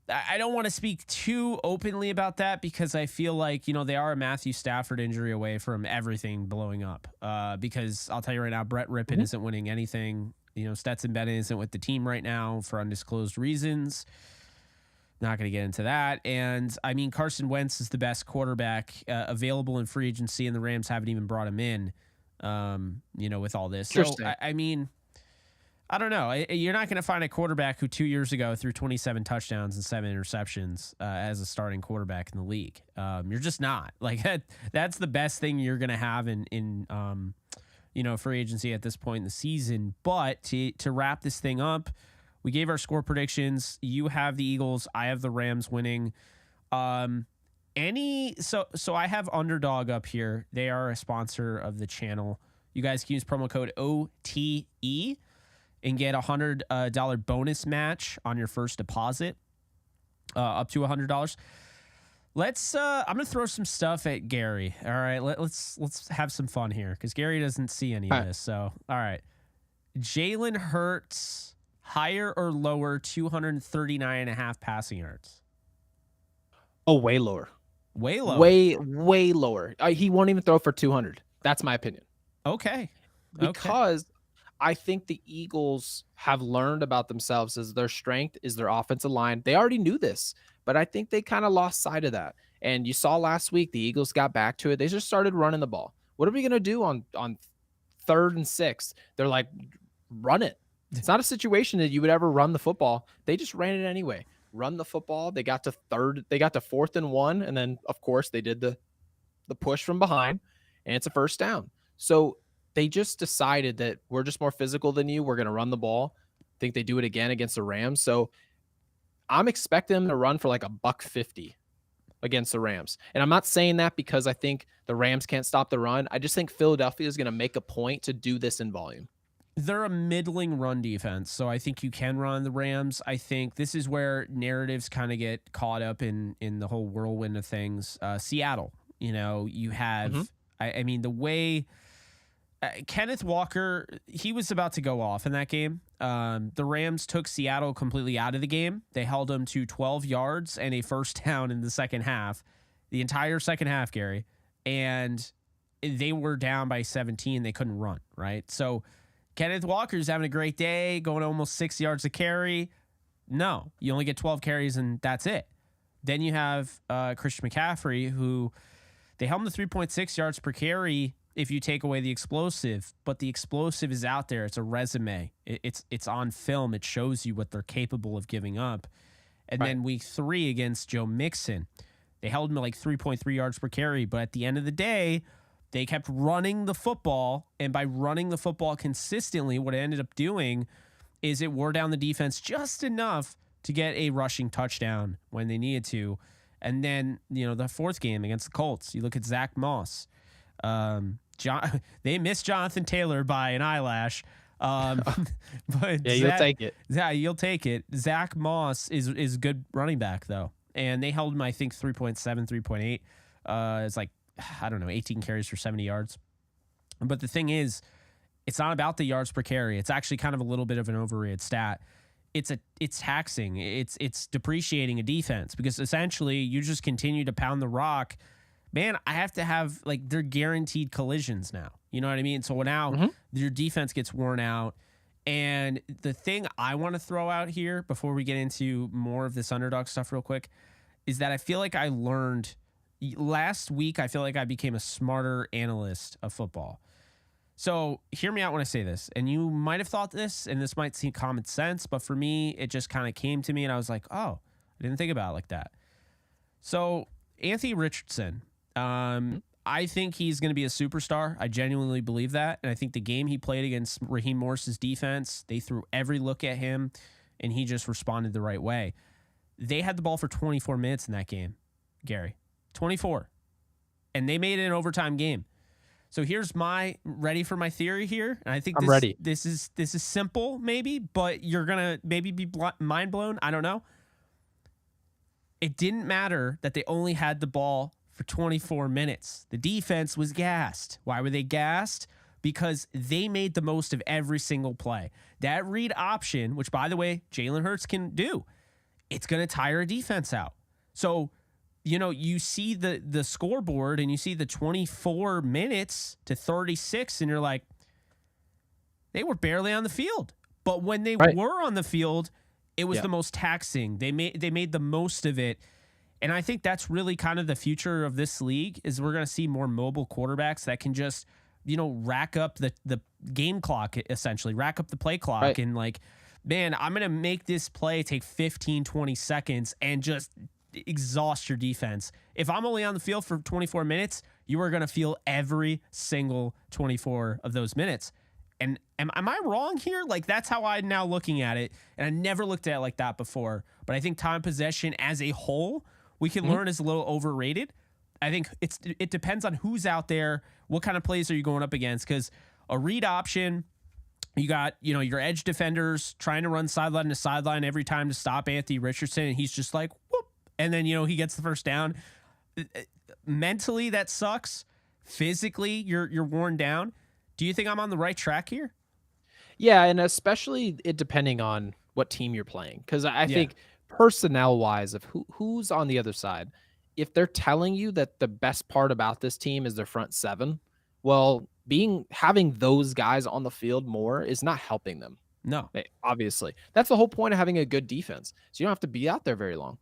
I don't want to speak too openly about that because I feel like, they are a Matthew Stafford injury away from everything blowing up. Because I'll tell you right now, Brett Rippon isn't winning anything. Stetson Bennett isn't with the team right now for undisclosed reasons. Not going to get into that. And I mean, Carson Wentz is the best quarterback available in free agency, and the Rams haven't even brought him in, with all this. So, I mean, I don't know. You're not going to find a quarterback who 2 years ago threw 27 touchdowns and 7 interceptions as a starting quarterback in the league. You're just not. Like that's the best thing you're going to have in free agency at this point in the season. But to wrap this thing up, we gave our score predictions. You have the Eagles. I have the Rams winning. So I have Underdog up here. They are a sponsor of the channel. You guys can use promo code OTE and get $100 bonus match on your first deposit, up to $100. I'm gonna throw some stuff at Gary. All right, let's have some fun here because Gary doesn't see any of this. So, all right, Jalen Hurts, higher or lower 239.5 passing yards? Oh, way lower. Way lower. Way lower. He won't even throw for 200. That's my opinion. Okay. Because I think the Eagles have learned about themselves as their strength is their offensive line. They already knew this, but I think they kind of lost sight of that. And you saw last week, the Eagles got back to it. They just started running the ball. What are we going to do on 3rd and 6? They're like, run it. It's not a situation that you would ever run the football. They just ran it anyway. Run the football. They got to 4th and 1. And then of course they did the push from behind, and it's a first down. So they just decided that we're just more physical than you. We're going to run the ball. I think they do it again against the Rams. So I'm expecting them to run for like $150 against the Rams. And I'm not saying that because I think the Rams can't stop the run. I just think Philadelphia is going to make a point to do this in volume. They're a middling run defense, so I think you can run the Rams. I think this is where narratives kind of get caught up in the whole whirlwind of things. Seattle, you have, I mean, the way Kenneth Walker, he was about to go off in that game. The Rams took Seattle completely out of the game. They held them to 12 yards and a first down in the second half, the entire second half, Gary. And they were down by 17. They couldn't run, right? So Kenneth Walker's having a great day, going almost 6 yards a carry. No, you only get 12 carries and that's it. Then you have Christian McCaffrey, who they held him to 3.6 yards per carry if you take away the explosive, but the explosive is out there. It's a resume. It's on film. It shows you what they're capable of giving up. And then week 3 against Joe Mixon, they held him to like 3.3 yards per carry, but at the end of the day, they kept running the football, and by running the football consistently, what it ended up doing is it wore down the defense just enough to get a rushing touchdown when they needed to. And then, the fourth game against the Colts, you look at Zach Moss. They missed Jonathan Taylor by an eyelash. But yeah, you'll take it. Yeah, you'll take it. Zach Moss is good running back, though. And they held him, I think, 3.7, 3.8. It's like, I don't know, 18 carries for 70 yards. But the thing is, it's not about the yards per carry. It's actually kind of a little bit of an overrated stat. It's taxing. It's depreciating a defense because essentially you just continue to pound the rock. Man, I have to have, like, they're guaranteed collisions now. You know what I mean? So now your defense gets worn out. And the thing I want to throw out here before we get into more of this underdog stuff real quick is that I feel like I learned last week. I feel like I became a smarter analyst of football. So hear me out when I say this. And you might have thought this, and this might seem common sense, but for me, it just kind of came to me, and I was like, oh, I didn't think about it like that. So Anthony Richardson, I think he's going to be a superstar. I genuinely believe that. And I think the game he played against Raheem Morris's defense, they threw every look at him, and he just responded the right way. They had the ball for 24 minutes in that game, Gary. 24. And they made it an overtime game. So here's ready for my theory here. And I think I'm ready. This is simple, maybe, but you're going to maybe be mind blown. I don't know. It didn't matter that they only had the ball for 24 minutes. The defense was gassed. Why were they gassed? Because they made the most of every single play. That read option, which, by the way, Jalen Hurts can do, it's going to tire a defense out. So, you see the scoreboard and you see the 24 minutes to 36, and you're like, they were barely on the field. But when they were on the field, it was the most taxing. They made the most of it. And I think that's really kind of the future of this league is we're going to see more mobile quarterbacks that can just, rack up the game clock, essentially, rack up the play clock. And like, man, I'm going to make this play take 15, 20 seconds and just exhaust your defense. If I'm only on the field for 24 minutes, you are going to feel every single 24 of those minutes. And am I wrong here? Like, that's how I'm now looking at it. And I never looked at it like that before. But I think time possession as a whole, we can learn is a little overrated. I think it depends on who's out there. What kind of plays are you going up against? Because a read option, you got, your edge defenders trying to run sideline to sideline every time to stop Anthony Richardson. And he's just like, whoop. And then, he gets the first down. Mentally, that sucks. Physically, you're worn down. Do you think I'm on the right track here? Yeah, and especially it depending on what team you're playing. Because I think personnel-wise, of who's on the other side, if they're telling you that the best part about this team is their front seven, well, having those guys on the field more is not helping them. No. Obviously. That's the whole point of having a good defense. So you don't have to be out there very long.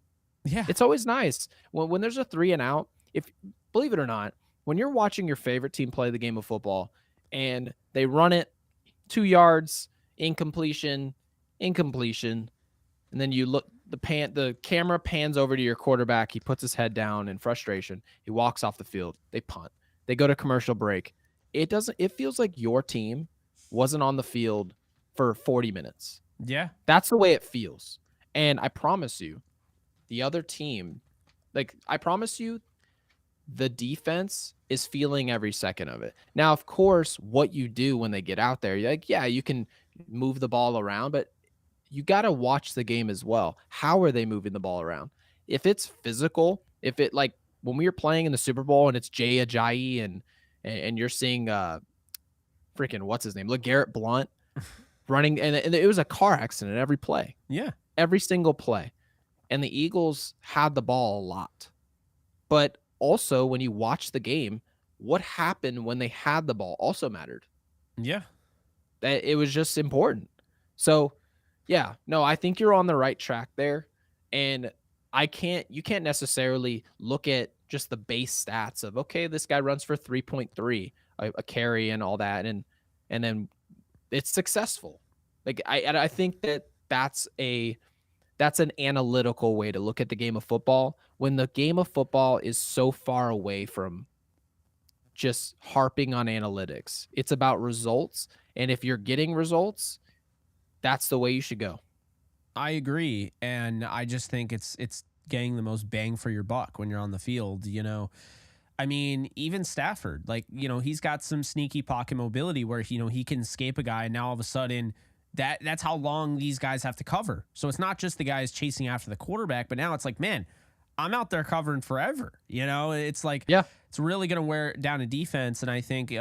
Yeah. It's always nice when there's a 3 and out. If believe it or not, when you're watching your favorite team play the game of football and they run it 2 yards, incompletion, and then you look, the camera pans over to your quarterback. He puts his head down in frustration. He walks off the field. They punt. They go to commercial break. It feels like your team wasn't on the field for 40 minutes. Yeah. That's the way it feels. And I promise you, the other team, I promise you, the defense is feeling every second of it. Now, of course, what you do when they get out there, you're like, yeah, you can move the ball around, but you got to watch the game as well. How are they moving the ball around? If it's physical, if it when we were playing in the Super Bowl and it's Jay Ajayi and you're seeing freaking what's his name? LeGarrette Blount running, and it was a car accident every play, Yeah. every single play. And the Eagles had the ball a lot. But also, when you watch the game, what happened when they had the ball also mattered. Yeah. That it was just important. So, yeah, no, I think you're on the right track there. And you can't necessarily look at just the base stats of, okay, this guy runs for 3.3, a carry and all that. And then it's successful. Like, I think that's an analytical way to look at the game of football when the game of football is so far away from just harping on analytics. It's about results. And if you're getting results, that's the way you should go. I agree. And I just think it's getting the most bang for your buck when you're on the field, you know. I mean, even Stafford, like, you know, he's got some sneaky pocket mobility where, you know, he can escape a guy and now all of a sudden that's how long these guys have to cover. So it's not just the guys chasing after the quarterback, but now it's like, man, I'm out there covering forever. You know, it's like, Yeah, it's really going to wear down a defense. And I think,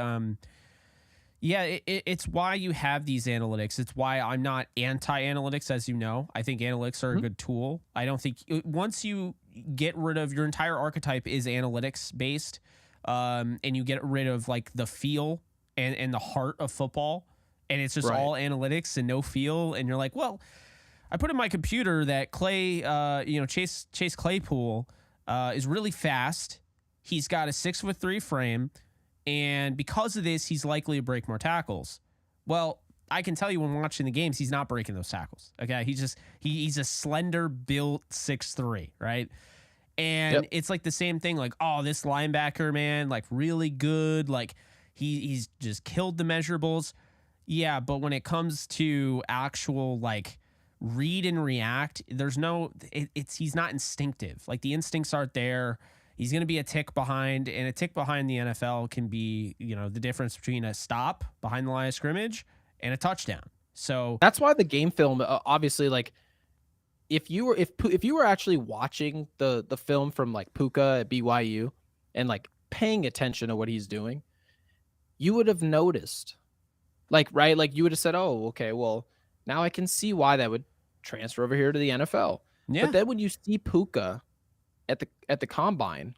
it's why you have these analytics. It's why I'm not anti-analytics, as you know. I think analytics are a good tool. I don't think once you get rid of your entire archetype is analytics based, and you get rid of like the feel and the heart of football, and it's just all analytics and no feel, and you're like, well, I put in my computer that Chase Claypool is really fast. He's got a 6'3" frame. And because of this, he's likely to break more tackles. Well, I can tell you when watching the games, he's not breaking those tackles. Okay. He's a slender built 6'3", right? And it's like the same thing, like, oh, this linebacker, man, like really good. Like he's just killed the measurables. Yeah. But when it comes to actual like read and react, he's not instinctive. Like the instincts aren't there. He's going to be a tick behind, and a tick behind the NFL can be, you know, the difference between a stop behind the line of scrimmage and a touchdown. So that's why the game film, obviously, like if you were actually watching the film from like Puka at BYU and like paying attention to what he's doing, you would have noticed, like, right, like you would have said, oh, okay, well, now I can see why that would transfer over here to the NFL. Yeah. But then when you see Puka at the combine,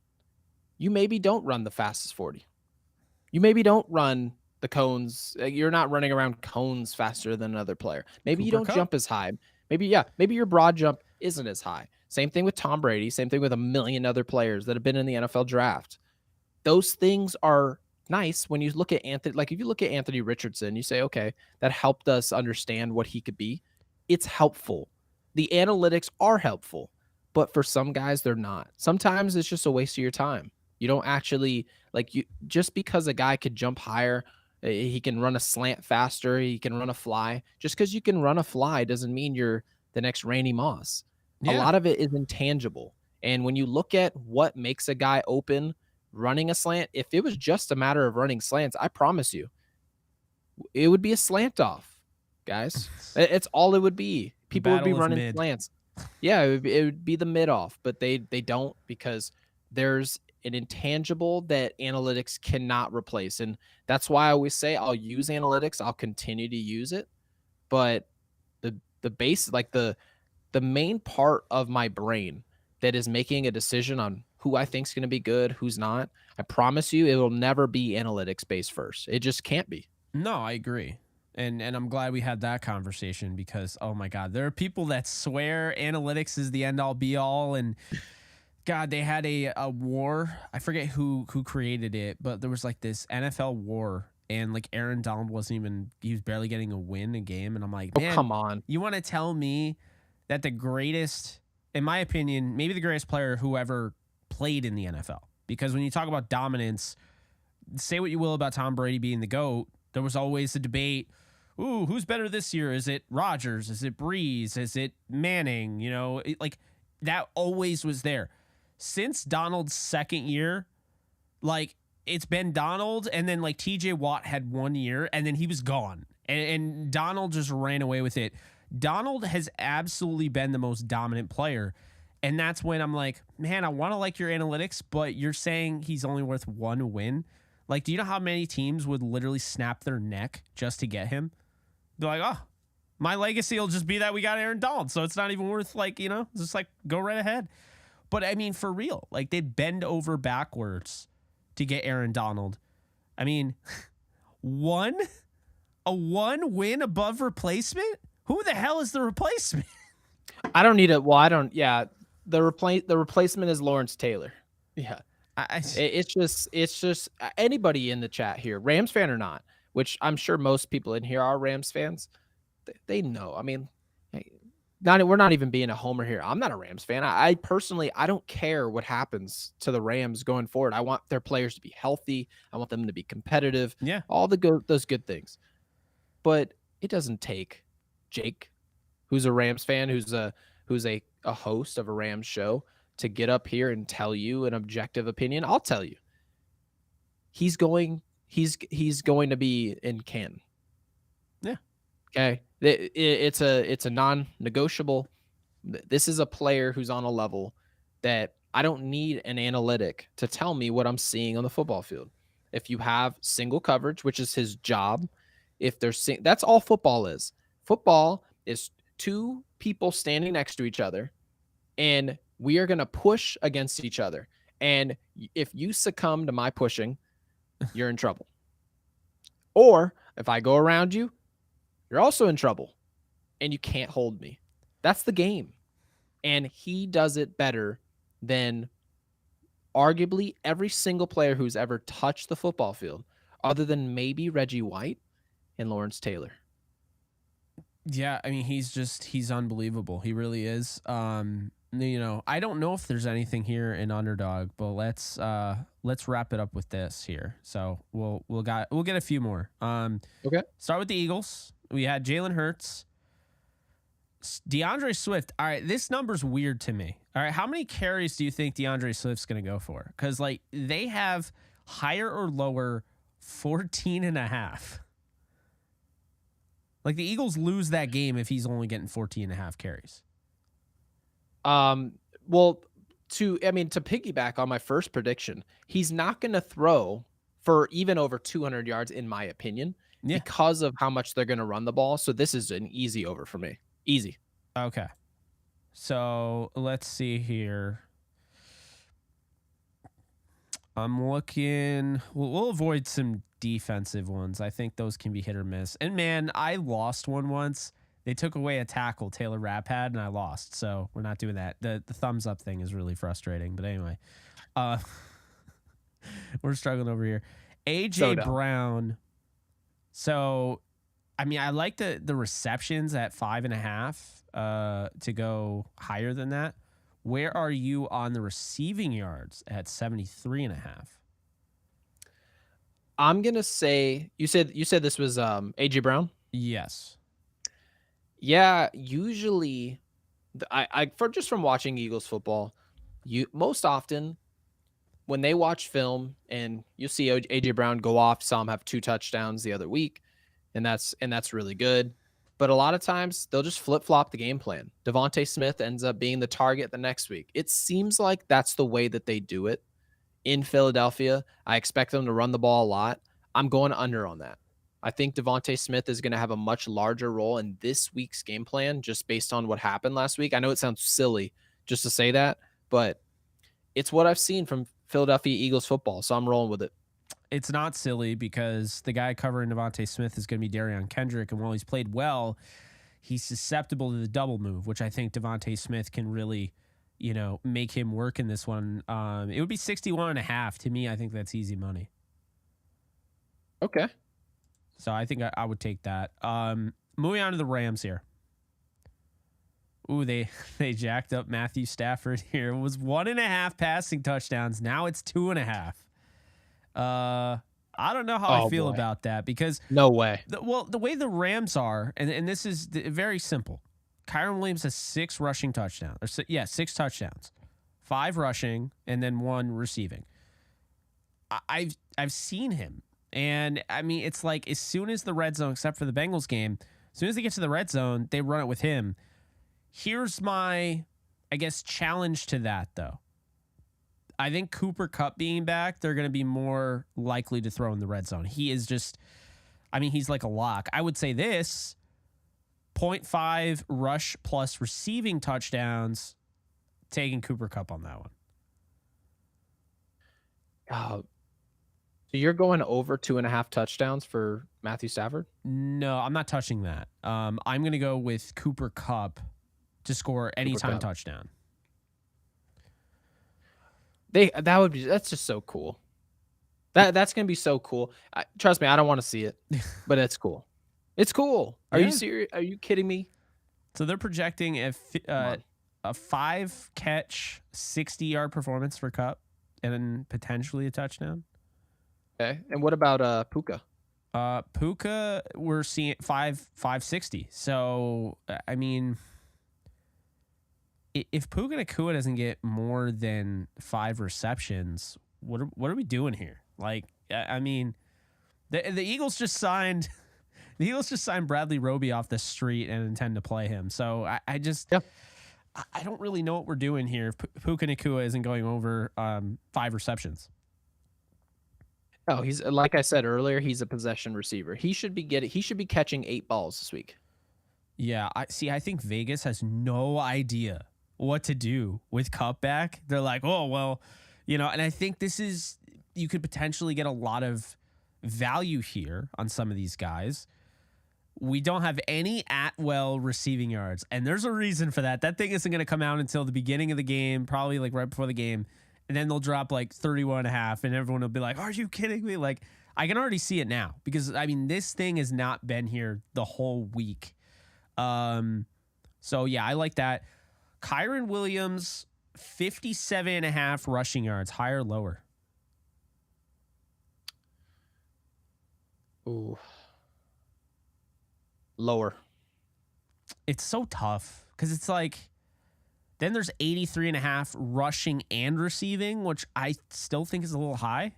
you maybe don't run the fastest 40. You maybe don't run the cones. You're not running around cones faster than another player. Maybe you don't jump as high. Maybe your broad jump isn't as high. Same thing with Tom Brady. Same thing with a million other players that have been in the NFL draft. Those things are nice when you look at Anthony. Like if you look at Anthony Richardson, you say, okay, that helped us understand what he could be. It's helpful. The analytics are helpful. But for some guys, they're not. Sometimes it's just a waste of your time. You don't actually just because a guy could jump higher, he can run a slant faster, he can run a fly. Just because you can run a fly doesn't mean you're the next Randy Moss. Yeah. A lot of it is intangible. And when you look at what makes a guy open running a slant, if it was just a matter of running slants, I promise you, it would be a slant off, guys. It's all it would be. People would be running slants. Yeah, it would be the mid off, but they don't, because there's an intangible that analytics cannot replace. And that's why I always say I'll use analytics. I'll continue to use it. But the base, like the main part of my brain that is making a decision on who I think is going to be good, who's not, I promise you it will never be analytics based first. It just can't be. No, I agree. And I'm glad we had that conversation because, oh my God, there are people that swear analytics is the end all be all. And God, they had a war. I forget who created it, but there was like this NFL war, and like Aaron Donald he was barely getting a win a game. And I'm like, man, come on. You want to tell me that the greatest, in my opinion, maybe the greatest player who ever played in the NFL? Because when you talk about dominance, say what you will about Tom Brady being the GOAT, there was always a debate. Ooh, who's better this year? Is it Rodgers? Is it Breeze? Is it Manning? You know, like that always was there. Since Donald's second year, like it's been Donald, and then like TJ Watt had 1 year and then he was gone. And Donald just ran away with it. Donald has absolutely been the most dominant player. And that's when I'm like, man, I want to like your analytics, but you're saying he's only worth one win. Like, do you know how many teams would literally snap their neck just to get him? They're like, oh, my legacy will just be that we got Aaron Donald, so it's not even worth, like, just like go right ahead. But I mean, for real, like, they'd bend over backwards to get Aaron Donald. I mean, a one win above replacement? Who the hell is the replacement? I don't need it. Well, I don't. Yeah, the replacement is Lawrence Taylor. Yeah, it's just anybody in the chat here, Rams fan or not, which I'm sure most people in here are Rams fans. They know. I mean, we're not even being a homer here. I'm not a Rams fan. I personally, I don't care what happens to the Rams going forward. I want their players to be healthy. I want them to be competitive. Yeah, all those good things. But it doesn't take Jake, who's a Rams fan, who's a host of a Rams show, to get up here and tell you an objective opinion. I'll tell you, he's going to be in Canton. Yeah. Okay. It's a non-negotiable. This is a player who's on a level that I don't need an analytic to tell me what I'm seeing on the football field. If you have single coverage, which is his job, that's all football is. Football is two people standing next to each other, and we are going to push against each other. And if you succumb to my pushing, you're in trouble. Or if I go around you, you're also in trouble, and you can't hold me. That's the game. And he does it better than arguably every single player who's ever touched the football field, other than maybe Reggie White and Lawrence Taylor. Yeah, I mean, he's unbelievable. He really is. I don't know if there's anything here in Underdog, but let's wrap it up with this here. So we'll get a few more. Okay. Start with the Eagles. We had Jalen Hurts, DeAndre Swift. All right, this number's weird to me. All right, how many carries do you think DeAndre Swift's going to go for? Because, like, they have higher or lower 14.5. Like, the Eagles lose that game if he's only getting 14.5 carries. Well, to piggyback on my first prediction, he's not going to throw for even over 200 yards, in my opinion, because of how much they're going to run the ball. So this is an easy over for me. Easy. Okay. So let's see here. I'm looking. We'll avoid some defensive ones. I think those can be hit or miss. And man, I lost one once. They took away a tackle Taylor Rapp had, and I lost. So we're not doing that. The thumbs up thing is really frustrating. But anyway, we're struggling over here. AJ Brown. So, I mean, I like the receptions at 5.5 to go higher than that. Where are you on the receiving yards at 73.5? I'm gonna say you said this was AJ Brown. Yes. Yeah. Usually, just from watching Eagles football, most often when they watch film and you see AJ Brown go off, saw him have 2 touchdowns the other week, and that's really good. But a lot of times they'll just flip-flop the game plan. Devontae Smith ends up being the target the next week. It seems like that's the way that they do it in Philadelphia. I expect them to run the ball a lot. I'm going under on that. I think Devontae Smith is going to have a much larger role in this week's game plan just based on what happened last week. I know it sounds silly just to say that, but it's what I've seen from Philadelphia Eagles football, so I'm rolling with it. It's not silly because the guy covering Devontae Smith is going to be Darion Kendrick, and while he's played well, he's susceptible to the double move, which I think Devontae Smith can really, make him work in this one. It would be 61.5 to me. I think that's easy money. Okay. So I think I would take that. Moving on to the Rams here. Ooh, they jacked up Matthew Stafford here. It was 1.5 passing touchdowns. Now it's 2.5. I don't know how I feel about that because no way. The way the Rams are, and this is very simple. Kyron Williams has 6 rushing touchdowns. 6 touchdowns, 5 rushing, and then 1 receiving. I've seen him, and I mean it's like as soon as the red zone, except for the Bengals game, as soon as they get to the red zone, they run it with him. Here's my, I guess, challenge to that though. I think Cooper Kupp being back, they're going to be more likely to throw in the red zone. He is just, I mean, he's like a lock. I would say this, 0.5 rush plus receiving touchdowns, taking Cooper Kupp on that one. Oh, so you're going over 2.5 touchdowns for Matthew Stafford? No, I'm not touching that. I'm going to go with Cooper Kupp to score anytime touchdown. That's just so cool. That's gonna be so cool. Trust me, I don't want to see it, but it's cool. It's cool. Are you serious? Are you kidding me? So they're projecting a 5-catch, 60-yard performance for Kupp, and then potentially a touchdown. Okay, and what about Puka? Puka, we're seeing 560. So I mean, if Puka Nacua doesn't get more than 5 receptions, what are we doing here? Like, I mean, the Eagles just signed Bradley Roby off the street and intend to play him. So I don't really know what we're doing here if Puka Nacua isn't going over 5 receptions. Oh, he's, like I said earlier, he's a possession receiver. He should be catching 8 balls this week. Yeah, I think Vegas has no idea what to do with Kupp back. They're like, oh, well, and I think you could potentially get a lot of value here on some of these guys. We don't have any Atwell receiving yards, and there's a reason for that. That thing isn't going to come out until the beginning of the game, probably like right before the game, and then they'll drop like 31.5, and everyone will be like, are you kidding me? Like, I can already see it now because, I mean, this thing has not been here the whole week. So, yeah, I like that. Kyren Williams, 57.5 rushing yards, higher or lower? Ooh. Lower. It's so tough because it's like, then there's 83.5 rushing and receiving, which I still think is a little high.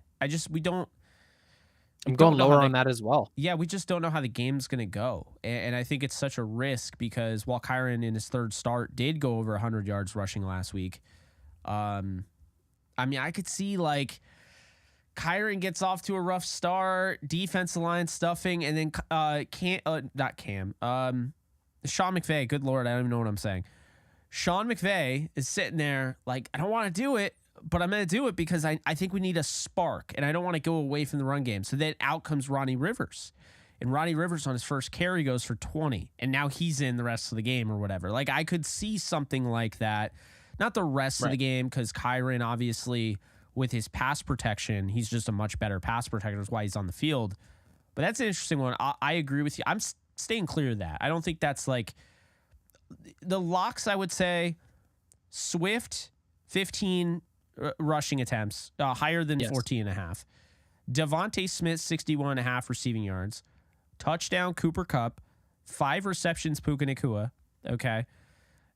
I'm going lower on that as well. Yeah, we just don't know how the game's going to go. And I think it's such a risk because while Kyren in his third start did go over 100 yards rushing last week, I mean, I could see like Kyren gets off to a rough start, defensive line stuffing, and then Sean McVay, good Lord, I don't even know what I'm saying. Sean McVay is sitting there like, I don't want to do it, but I'm going to do it because I think we need a spark, and I don't want to go away from the run game. So then out comes Ronnie Rivers. And Ronnie Rivers on his first carry goes for 20, and now he's in the rest of the game or whatever. Like, I could see something like that. Not the rest of the game, because Kyren, obviously, with his pass protection, he's just a much better pass protector. That's why he's on the field. But that's an interesting one. I agree with you. I'm staying clear of that. I don't think that's like the locks. I would say Swift, 15 rushing attempts, higher than 14.5. Devontae Smith, 61.5 receiving yards. Touchdown, Cooper Kupp. 5 receptions, Puka Nacua. Okay.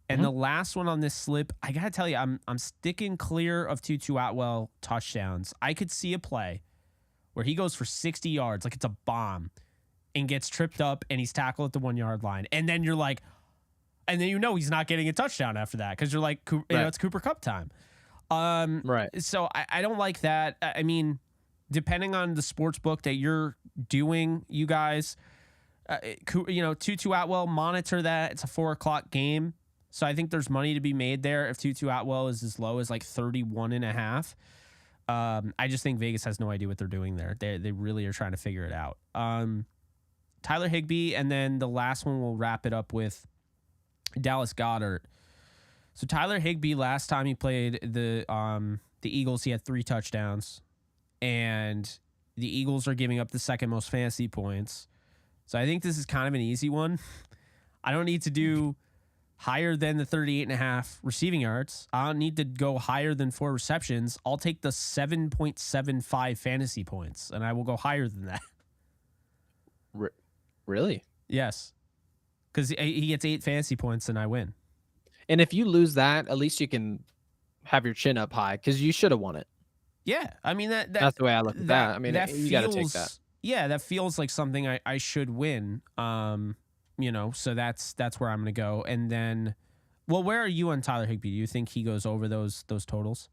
And the last one on this slip, I got to tell you, I'm sticking clear of Tutu Atwell touchdowns. I could see a play where he goes for 60 yards, like it's a bomb, and gets tripped up, and he's tackled at the 1-yard line. And then you're like, and then he's not getting a touchdown after that because you're like, it's Cooper Kupp time. So I don't like that. I mean, depending on the sports book that you're doing, you guys, Tutu Atwell, monitor that. It's a 4:00 game. So I think there's money to be made there if Tutu Atwell is as low as like 31.5. I just think Vegas has no idea what they're doing there. They really are trying to figure it out. Tyler Higbee, and then the last one we'll wrap it up with Dallas Goedert. So Tyler Higbee, last time he played the Eagles, he had 3 touchdowns, and the Eagles are giving up the second most fantasy points. So I think this is kind of an easy one. I don't need to do higher than the 38.5 receiving yards. I don't need to go higher than 4 receptions. I'll take the 7.75 fantasy points, and I will go higher than that. Really? Yes. Because he gets 8 fantasy points, and I win. And if you lose that, at least you can have your chin up high because you should have won it. Yeah. I mean, that's the way I look at that. I mean, you got to take that. Yeah, that feels like something I should win. So that's where I'm going to go. And then, well, where are you on Tyler Higbee? Do you think he goes over those totals?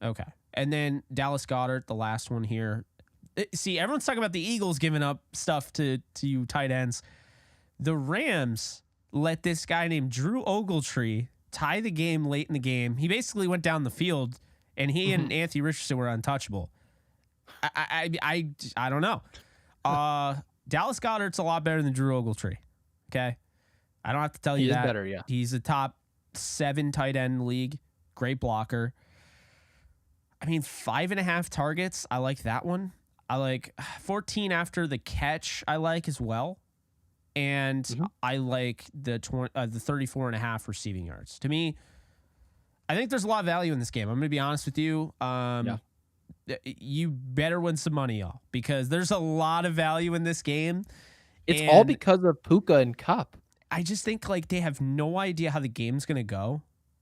Okay. And then Dallas Goedert, the last one here. See, everyone's talking about the Eagles giving up stuff to you tight ends. The Rams let this guy named Drew Ogletree tie the game late in the game. He basically went down the field, and he and Anthony Richardson were untouchable. I don't know. Dallas Goedert's a lot better than Drew Ogletree. Okay, I don't have to tell you that. He is better, yeah. He's a top 7 tight end in the league. Great blocker. I mean, 5.5 targets. I like that one. I like 14 after the catch. I like as well. And I like the 34.5 receiving yards. To me, I think there's a lot of value in this game. I'm going to be honest with you. You better win some money, y'all, because there's a lot of value in this game. It's all because of Puka and Kupp. I just think like they have no idea how the game's going to go.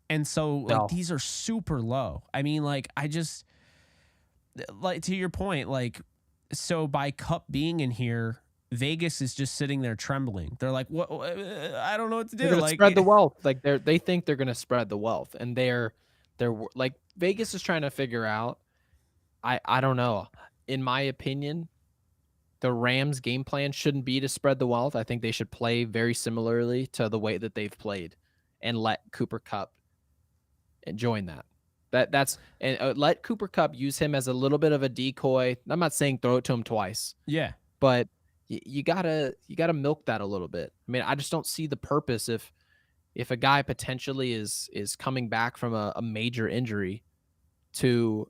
And so like these are super low. I mean, like I just like to your point, like so by Kupp being in here, Vegas is just sitting there trembling. They're like, "What? I don't know what to do." They're gonna like spread the wealth. Like they think they're gonna spread the wealth, and they're like Vegas is trying to figure out. I don't know. In my opinion, the Rams' game plan shouldn't be to spread the wealth. I think they should play very similarly to the way that they've played, and let Cooper Kupp join that. That's let Cooper Kupp use him as a little bit of a decoy. I'm not saying throw it to him twice. Yeah, but you gotta milk that a little bit. I mean, I just don't see the purpose if a guy potentially is coming back from a major injury to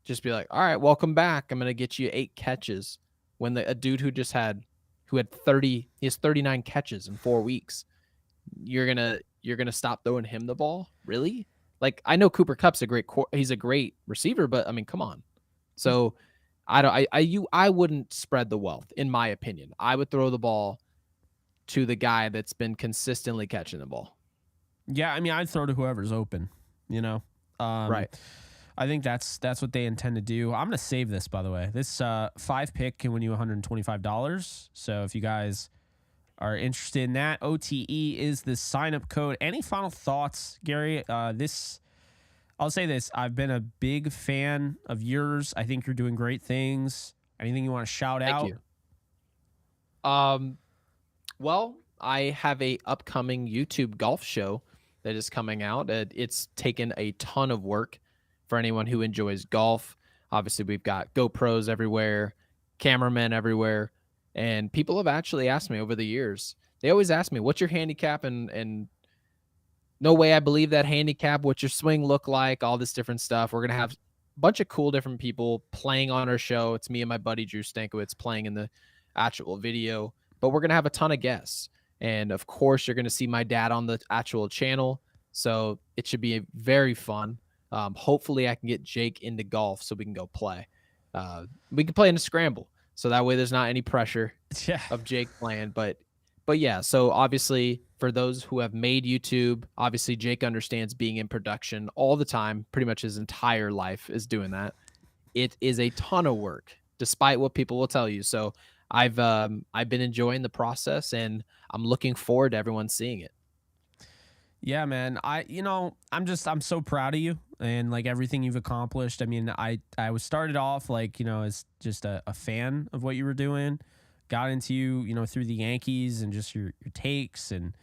just be like, all right, welcome back. I'm gonna get you 8 catches when a dude who had 39 catches in 4 weeks. You're gonna stop throwing him the ball, really? Like I know Cooper Kupp's he's a great receiver, but I mean, come on. So I wouldn't spread the wealth, in my opinion. I would throw the ball to the guy that's been consistently catching the ball. Yeah, I mean, I'd throw to whoever's open, you know? Right. I think that's what they intend to do. I'm going to save this, by the way. This 5-pick can win you $125. So if you guys are interested in that, OTE is the sign-up code. Any final thoughts, Gary? I'll say this. I've been a big fan of yours. I think you're doing great things. Anything you want to shout out? Thank you. Well, I have a upcoming YouTube golf show that is coming out. It's taken a ton of work for anyone who enjoys golf. Obviously, we've got GoPros everywhere, cameramen everywhere, and people have actually asked me over the years. They always ask me, what's your handicap? And no way I believe that handicap. What's your swing look like? All this different stuff. We're going to have a bunch of cool different people playing on our show. It's me and my buddy Drew Stankiewicz playing in the actual video. But we're going to have a ton of guests. And, of course, you're going to see my dad on the actual channel. So it should be very fun. Hopefully I can get Jake into golf so we can go play. We can play in a scramble. So that way there's not any pressure of Jake playing. But yeah, so obviously for those who have made YouTube, obviously Jake understands being in production all the time. Pretty much his entire life is doing that. It is a ton of work, despite what people will tell you. So I've been enjoying the process, and I'm looking forward to everyone seeing it. Yeah, man. I'm so proud of you and like everything you've accomplished. I mean, I was started off like, as just a fan of what you were doing. Got into you, through the Yankees and just your takes, and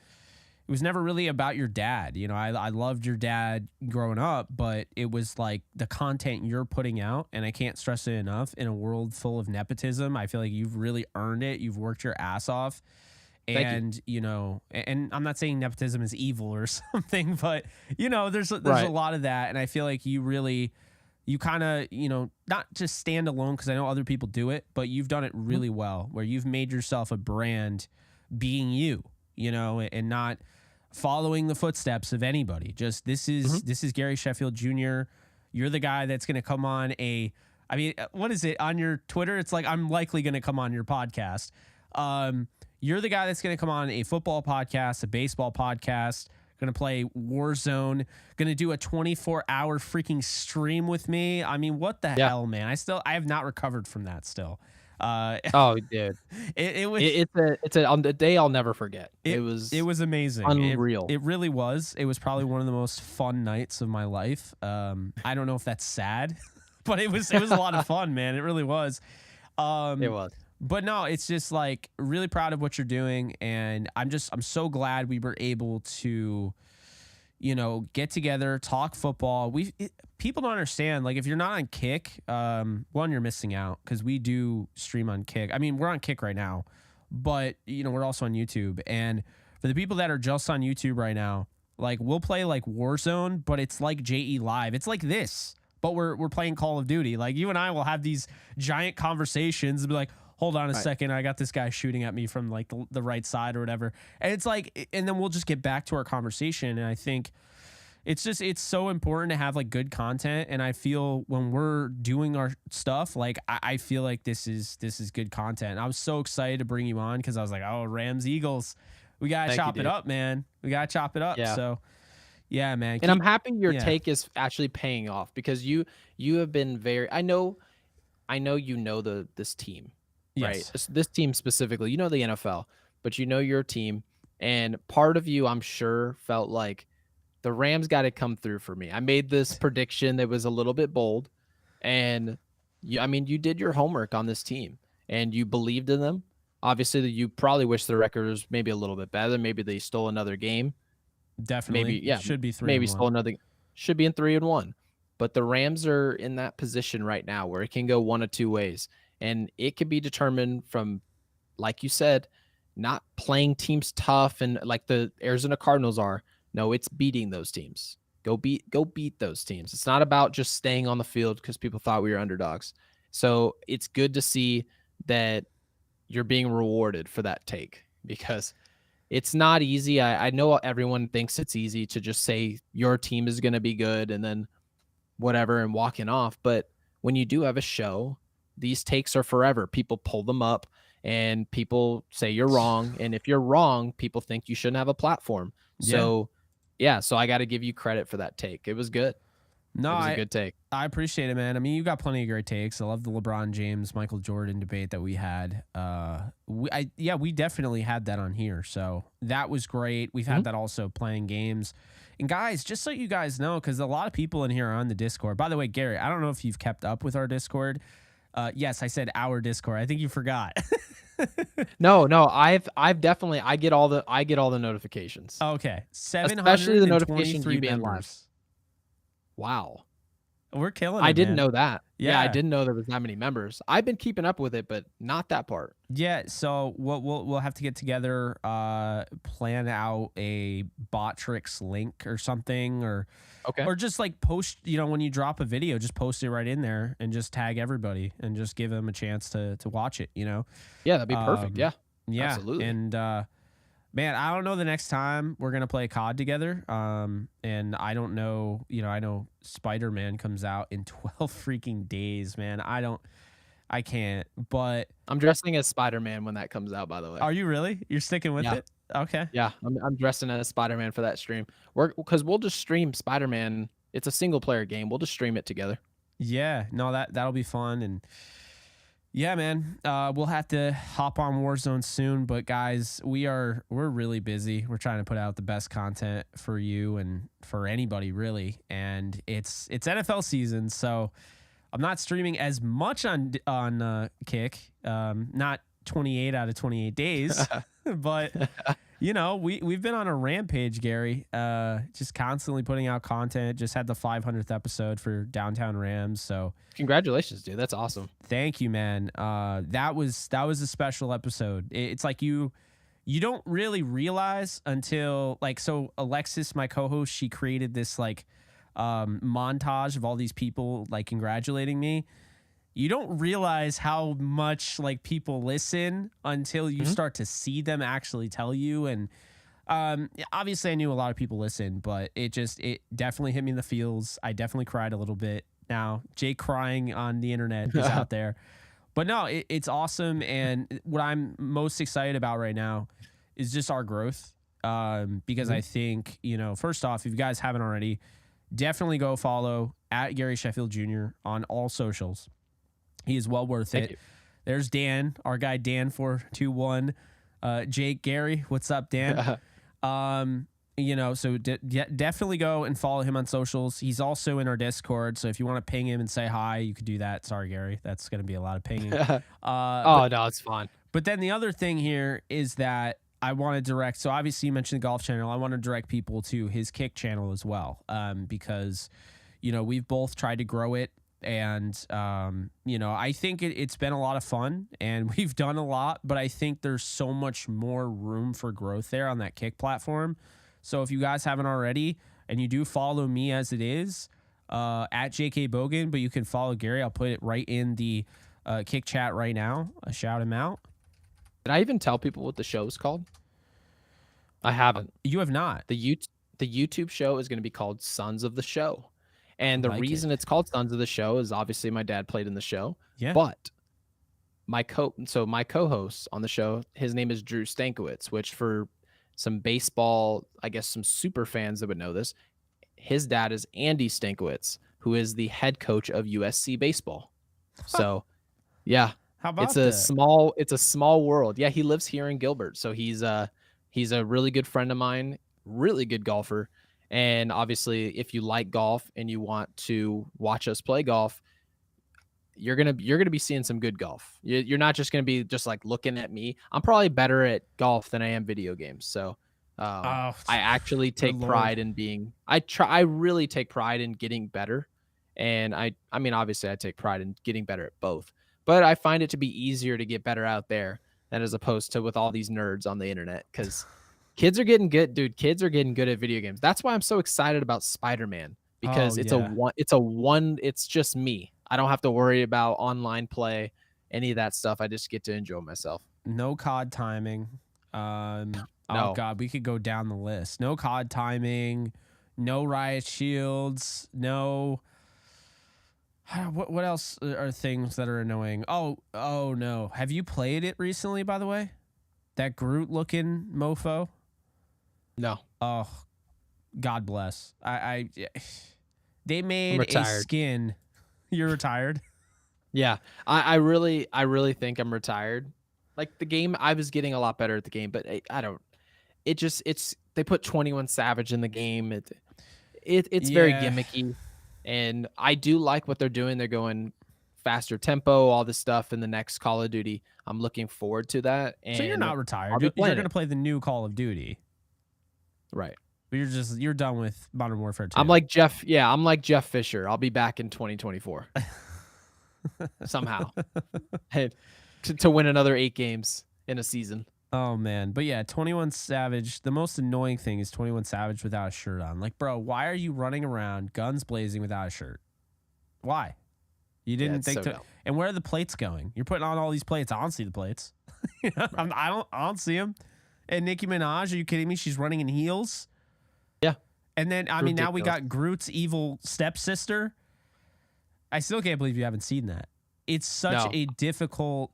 it was never really about your dad. I loved your dad growing up, but it was like the content you're putting out, and I can't stress it enough, in a world full of nepotism. I feel like you've really earned it. You've worked your ass off. And, and I'm not saying nepotism is evil or something, but, there's a lot of that. And I feel like you kind of, not just stand alone, because I know other people do it, but you've done it really well, where you've made yourself a brand being you, and not following the footsteps of anybody. Just this is Gary Sheffield Jr. You're the guy that's going to come on what is it on your Twitter? It's like, I'm likely going to come on your podcast. You're the guy that's going to come on a football podcast, a baseball podcast, going to play Warzone, going to do a 24-hour freaking stream with me. I mean, what the hell, man? I have not recovered from that still. Oh, dude. It was It's a on the day I'll never forget. It it was was amazing. unreal. It really was. It was probably one of the most fun nights of my life. I don't know if that's sad, but it was a lot of fun, man. It really was. It Um, was. but no, it's just like really proud of what you're doing, and I'm so glad we were able to, get together, talk football. People don't understand. Like if you're not on Kick, one, you're missing out because we do stream on Kick. I mean, we're on Kick right now, but we're also on YouTube. And for the people that are just on YouTube right now, like we'll play like Warzone, but it's like JE Live. It's like this, but we're playing Call of Duty. Like you and I will have these giant conversations and be like, hold on a second, I got this guy shooting at me from like the right side or whatever. And it's like, and then we'll just get back to our conversation. And I think it's so important to have like good content. And I feel when we're doing our stuff, like I feel like this is good content. I was so excited to bring you on because I was like, oh, Rams Eagles, we gotta chop it up, man. We gotta chop it up. Yeah. So yeah, man. And I'm happy your yeah. take is actually paying off because you have been very. I know this team, right? Yes. This team specifically. You know the NFL, but you know your team, and part of you, I'm sure, felt like the Rams got to come through for me. I made this prediction that was a little bit bold, and you did your homework on this team, and you believed in them. Obviously, you probably wish the record was maybe a little bit better. Maybe they stole another game. Maybe, Maybe, yeah, should be 3-1. maybe stole another. Should be in 3-1. But the Rams are in that position right now where it can go one of two ways, and it can be determined from, like you said, not playing teams tough and like the Arizona Cardinals are. No, it's beating those teams. Go beat those teams. It's not about just staying on the field because people thought we were underdogs. So it's good to see that you're being rewarded for that take because it's not easy. I know everyone thinks it's easy to just say your team is going to be good and then whatever and walking off. But when you do have a show, these takes are forever. People pull them up and people say you're wrong. And if you're wrong, people think you shouldn't have a platform. So so I got to give you credit for that take. It was good. No, it was a good take. I appreciate it, man. I mean, you got plenty of great takes. I love the LeBron James, Michael Jordan debate that we had. We definitely had that on here. So that was great. We've had that also playing games. And guys, just so you guys know, because a lot of people in here are on the Discord. By the way, Gary, I don't know if you've kept up with our Discord. Yes, I said our Discord. I think you forgot. No, I've definitely I get all the notifications. Okay, especially the notifications you being live. Wow, we're killing it. I didn't man. know that. Yeah, I didn't know there was that many members. I've been keeping up with it, but not that part. Yeah, so we'll have to get together, plan out a Botrix link or something, or just like post. When you drop a video, just post it right in there and just tag everybody and just give them a chance to watch it. Yeah, that'd be perfect. Yeah, absolutely. And man, I don't know the next time we're gonna play COD together. And I don't know. I know Spider-Man comes out in 12 freaking days, man. I can't, but I'm dressing as Spider-Man when that comes out, by the way. Are you really? You're sticking with it? Okay. Yeah, I'm dressing as Spider-Man for that stream. Because we'll just stream Spider-Man. It's a single player game. We'll just stream it together. Yeah, no, that'll be fun. And yeah, man, we'll have to hop on Warzone soon. But guys, we're really busy. We're trying to put out the best content for you and for anybody really. And it's NFL season, so I'm not streaming as much on Kick, not 28 out of 28 days, but we've been on a rampage, Gary. Just constantly putting out content. Just had the 500th episode for Downtown Rams, so congratulations, dude. That's awesome. Thank you, man. That was a special episode. It's like you don't really realize until so Alexis, my co-host, she created this montage of all these people congratulating me. You don't realize how much people listen until you start to see them actually tell you. And obviously I knew a lot of people listen, but it definitely hit me in the feels. I definitely cried a little bit. Now Jake crying on the internet is out there, but no, it's awesome. And what I'm most excited about right now is just our growth. Because I think, first off, if you guys haven't already, definitely go follow at Gary Sheffield Jr. on all socials. He is well worth it. There's Dan, our guy Dan 421. Jake, Gary, what's up, Dan? So definitely go and follow him on socials. He's also in our Discord, so if you want to ping him and say hi, you could do that. Sorry, Gary, that's going to be a lot of pinging. No, it's fine. But then the other thing here is that I want to direct. So obviously you mentioned the golf channel. I want to direct people to his kick channel as well, because we've both tried to grow it. And, I think it's been a lot of fun and we've done a lot, but I think there's so much more room for growth there on that kick platform. So if you guys haven't already, and you do follow me as it is, at JK Bogan, but you can follow Gary. I'll put it right in the kick chat right now. Shout him out. Did I even tell people what the show is called? I haven't. You have not. The YouTube show is going to be called Sons of the Show. And the reason it's called Sons of the Show is obviously my dad played in the show. Yeah. But my co-host on the show, his name is Drew Stankiewicz, which for some baseball, I guess some super fans that would know this, his dad is Andy Stankiewicz, who is the head coach of USC baseball. So, yeah. How about it's a small world. Yeah, he lives here in Gilbert. So he's a really good friend of mine, really good golfer. And obviously, if you like golf and you want to watch us play golf, you're gonna be seeing some good golf. You're not just gonna be just like looking at me. I'm probably better at golf than I am video games. So I actually take pride in being. I really take pride in getting better. And I mean, obviously, I take pride in getting better at both. But I find it to be easier to get better out there than as opposed to with all these nerds on the internet, because kids are getting good, dude. Kids are getting good at video games. That's why I'm so excited about Spider-Man, because it's just me. I don't have to worry about online play, any of that stuff. I just get to enjoy myself. No COD timing. No. Oh God, we could go down the list. No COD timing, no riot shields, no. What else are things that are annoying? Oh no. Have you played it recently, by the way? That Groot looking mofo? No. Oh, God bless. They made a skin. You're retired? Yeah. I really think I'm retired. Like the game, I was getting a lot better at the game, but they put 21 Savage in the game. It's very gimmicky. And I do like what they're doing. They're going faster tempo, all this stuff in the next Call of Duty. I'm looking forward to that. And so you're not retired. You're going to play the new Call of Duty. Right. But you're done with Modern Warfare 2. I'm like Jeff Fisher. I'll be back in 2024. Somehow. to win another 8 games in a season. Oh, man. But yeah, 21 Savage. The most annoying thing is 21 Savage without a shirt on. Like, bro, why are you running around, guns blazing, without a shirt? Why? You didn't think to. Dumb. And where are the plates going? You're putting on all these plates. I don't see the plates. Right. I don't see them. And Nicki Minaj, are you kidding me? She's running in heels. Yeah. And then, I mean, now we got Groot's evil stepsister. I still can't believe you haven't seen that. It's such a difficult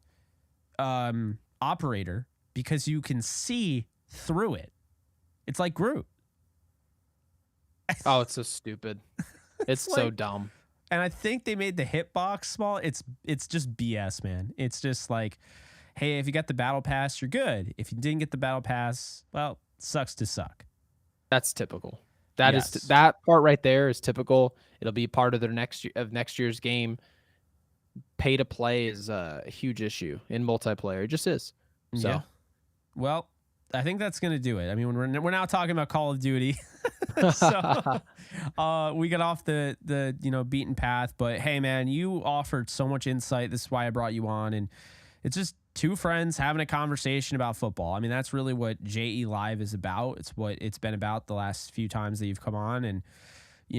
operator, because you can see through it. It's like Groot. Oh, it's so stupid. It's so dumb. And I think they made the hitbox small. It's just BS, man. It's just like, hey, if you got the battle pass, you're good. If you didn't get the battle pass, well, sucks to suck. That's typical. That part right there is typical. It'll be part of their next year's game. Pay to play is a huge issue in multiplayer. It just is. So. Yeah. Well, I think that's going to do it. I mean, we're now talking about Call of Duty. So we got off the beaten path, but hey, man, you offered so much insight. This is why I brought you on, and it's just two friends having a conversation about football. I mean, that's really what JE Live is about. It's what it's been about the last few times that you've come on, and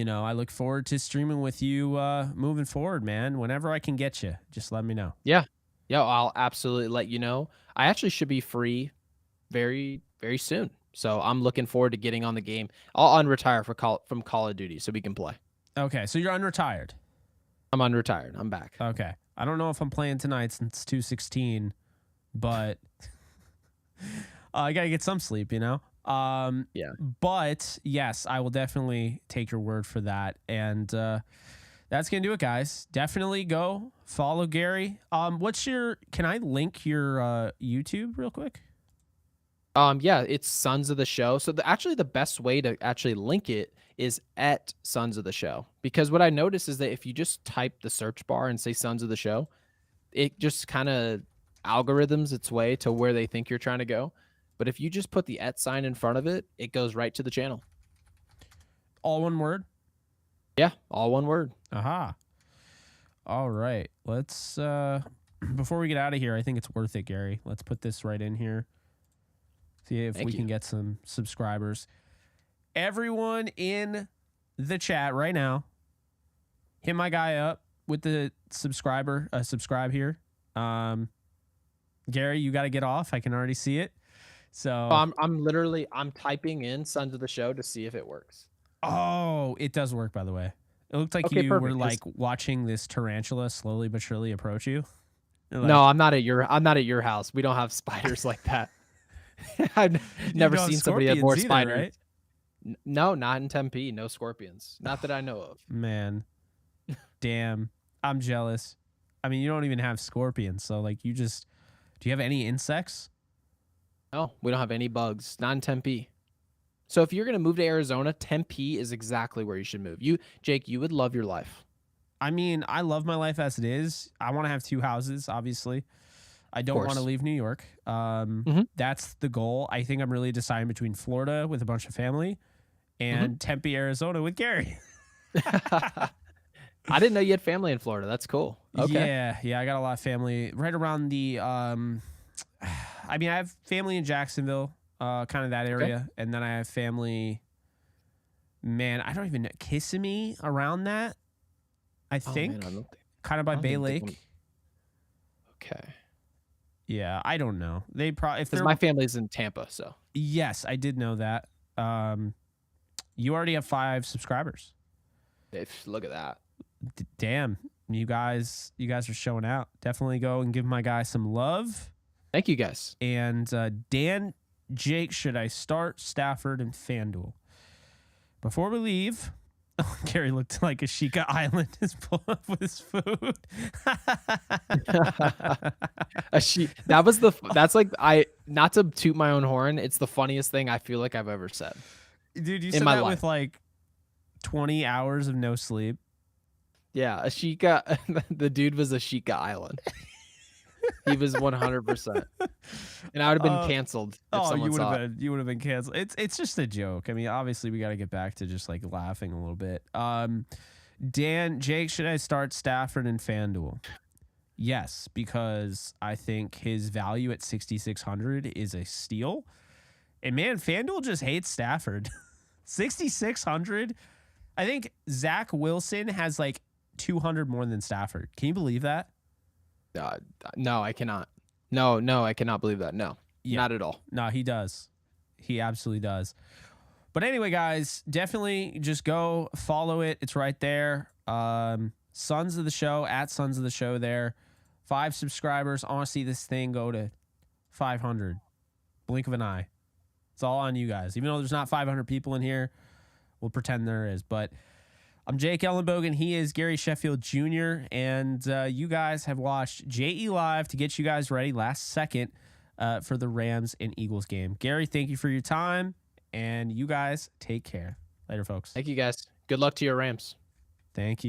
I look forward to streaming with you moving forward, man. Whenever I can get you, just let me know. Yeah, I'll absolutely let you know. I actually should be free very, very soon. So I'm looking forward to getting on the game. I'll unretire from Call of Duty so we can play. Okay, so you're unretired. I'm unretired. I'm back. Okay. I don't know if I'm playing tonight since 2:16, but I got to get some sleep, Yeah. But yes, I will definitely take your word for that. And that's going to do it, guys. Definitely go Follow Gary. Can I link your YouTube real quick? Yeah, it's Sons of the Show. So actually the best way to actually link it is at Sons of the Show. Because what I noticed is that if you just type the search bar and say Sons of the Show, it just kind of algorithms its way to where they think you're trying to go. But if you just put the at sign in front of it, it goes right to the channel. All one word? Yeah, all one word. Aha. All right. Let's before we get out of here, I think it's worth it, Gary. Let's put this right in here. See if we can get some subscribers. Everyone in the chat right now, hit my guy up with the subscribe here. Gary, you got to get off. I can already see it. So I'm typing in Sons of the Show to see if it works. Oh, it does work, by the way. It looked like you were like watching this tarantula slowly but surely approach you. Like, no, I'm not at your house. We don't have spiders like that. I've never seen somebody have more spiders. Right? No, not in Tempe. No scorpions. Not that I know of. Man, damn. I'm jealous. I mean, you don't even have scorpions. So like do you have any insects? No, we don't have any bugs. Not in Tempe. So if you're going to move to Arizona, Tempe is exactly where you should move. Jake, you would love your life. I mean, I love my life as it is. I want to have 2 houses, obviously. I don't want to leave New York. That's the goal. I think I'm really deciding between Florida with a bunch of family and Tempe, Arizona with Gary. I didn't know you had family in Florida. That's cool. Okay. Yeah. I got a lot of family right around the. I mean, I have family in Jacksonville, kind of that area, and then I have family. Man, I don't even know, Kissimmee around that. I think kind of by Bay Lake. Okay. Yeah, I don't know. They probably because my family's in Tampa, so yes, I did know that. You already have 5 subscribers. Look at that. Damn, you guys are showing out. Definitely go and give my guy some love. Thank you, guys. And Dan, Jake, should I start Stafford and FanDuel? Before we leave, Gary looked like Ashika Island is pulling up with his food. That's like not to toot my own horn. It's the funniest thing I feel like I've ever said. Dude, you said that with like 20 hours of no sleep. Yeah, Ashika. The dude was Ashika Island. He was 100%, and I would have been canceled. You would have been canceled. It's just a joke. I mean, obviously, we got to get back to just like laughing a little bit. Dan, Jake, should I start Stafford and FanDuel? Yes, because I think his value at 6,600 is a steal. And man, FanDuel just hates Stafford. 6,600. I think Zach Wilson has like 200 more than Stafford. Can you believe that? No, I cannot. No, I cannot believe that. No, not at all. No, he does. He absolutely does. But anyway, guys, definitely just go follow it. It's right there. Sons of the Show, at Sons of the Show there. 5 subscribers. I want to see this thing go to 500. Blink of an eye. It's all on you guys. Even though there's not 500 people in here, we'll pretend there is. But I'm Jake Ellenbogen. He is Gary Sheffield Jr. And you guys have watched JE Live to get you guys ready last second for the Rams and Eagles game. Gary, thank you for your time. And you guys take care. Later, folks. Thank you, guys. Good luck to your Rams. Thank you.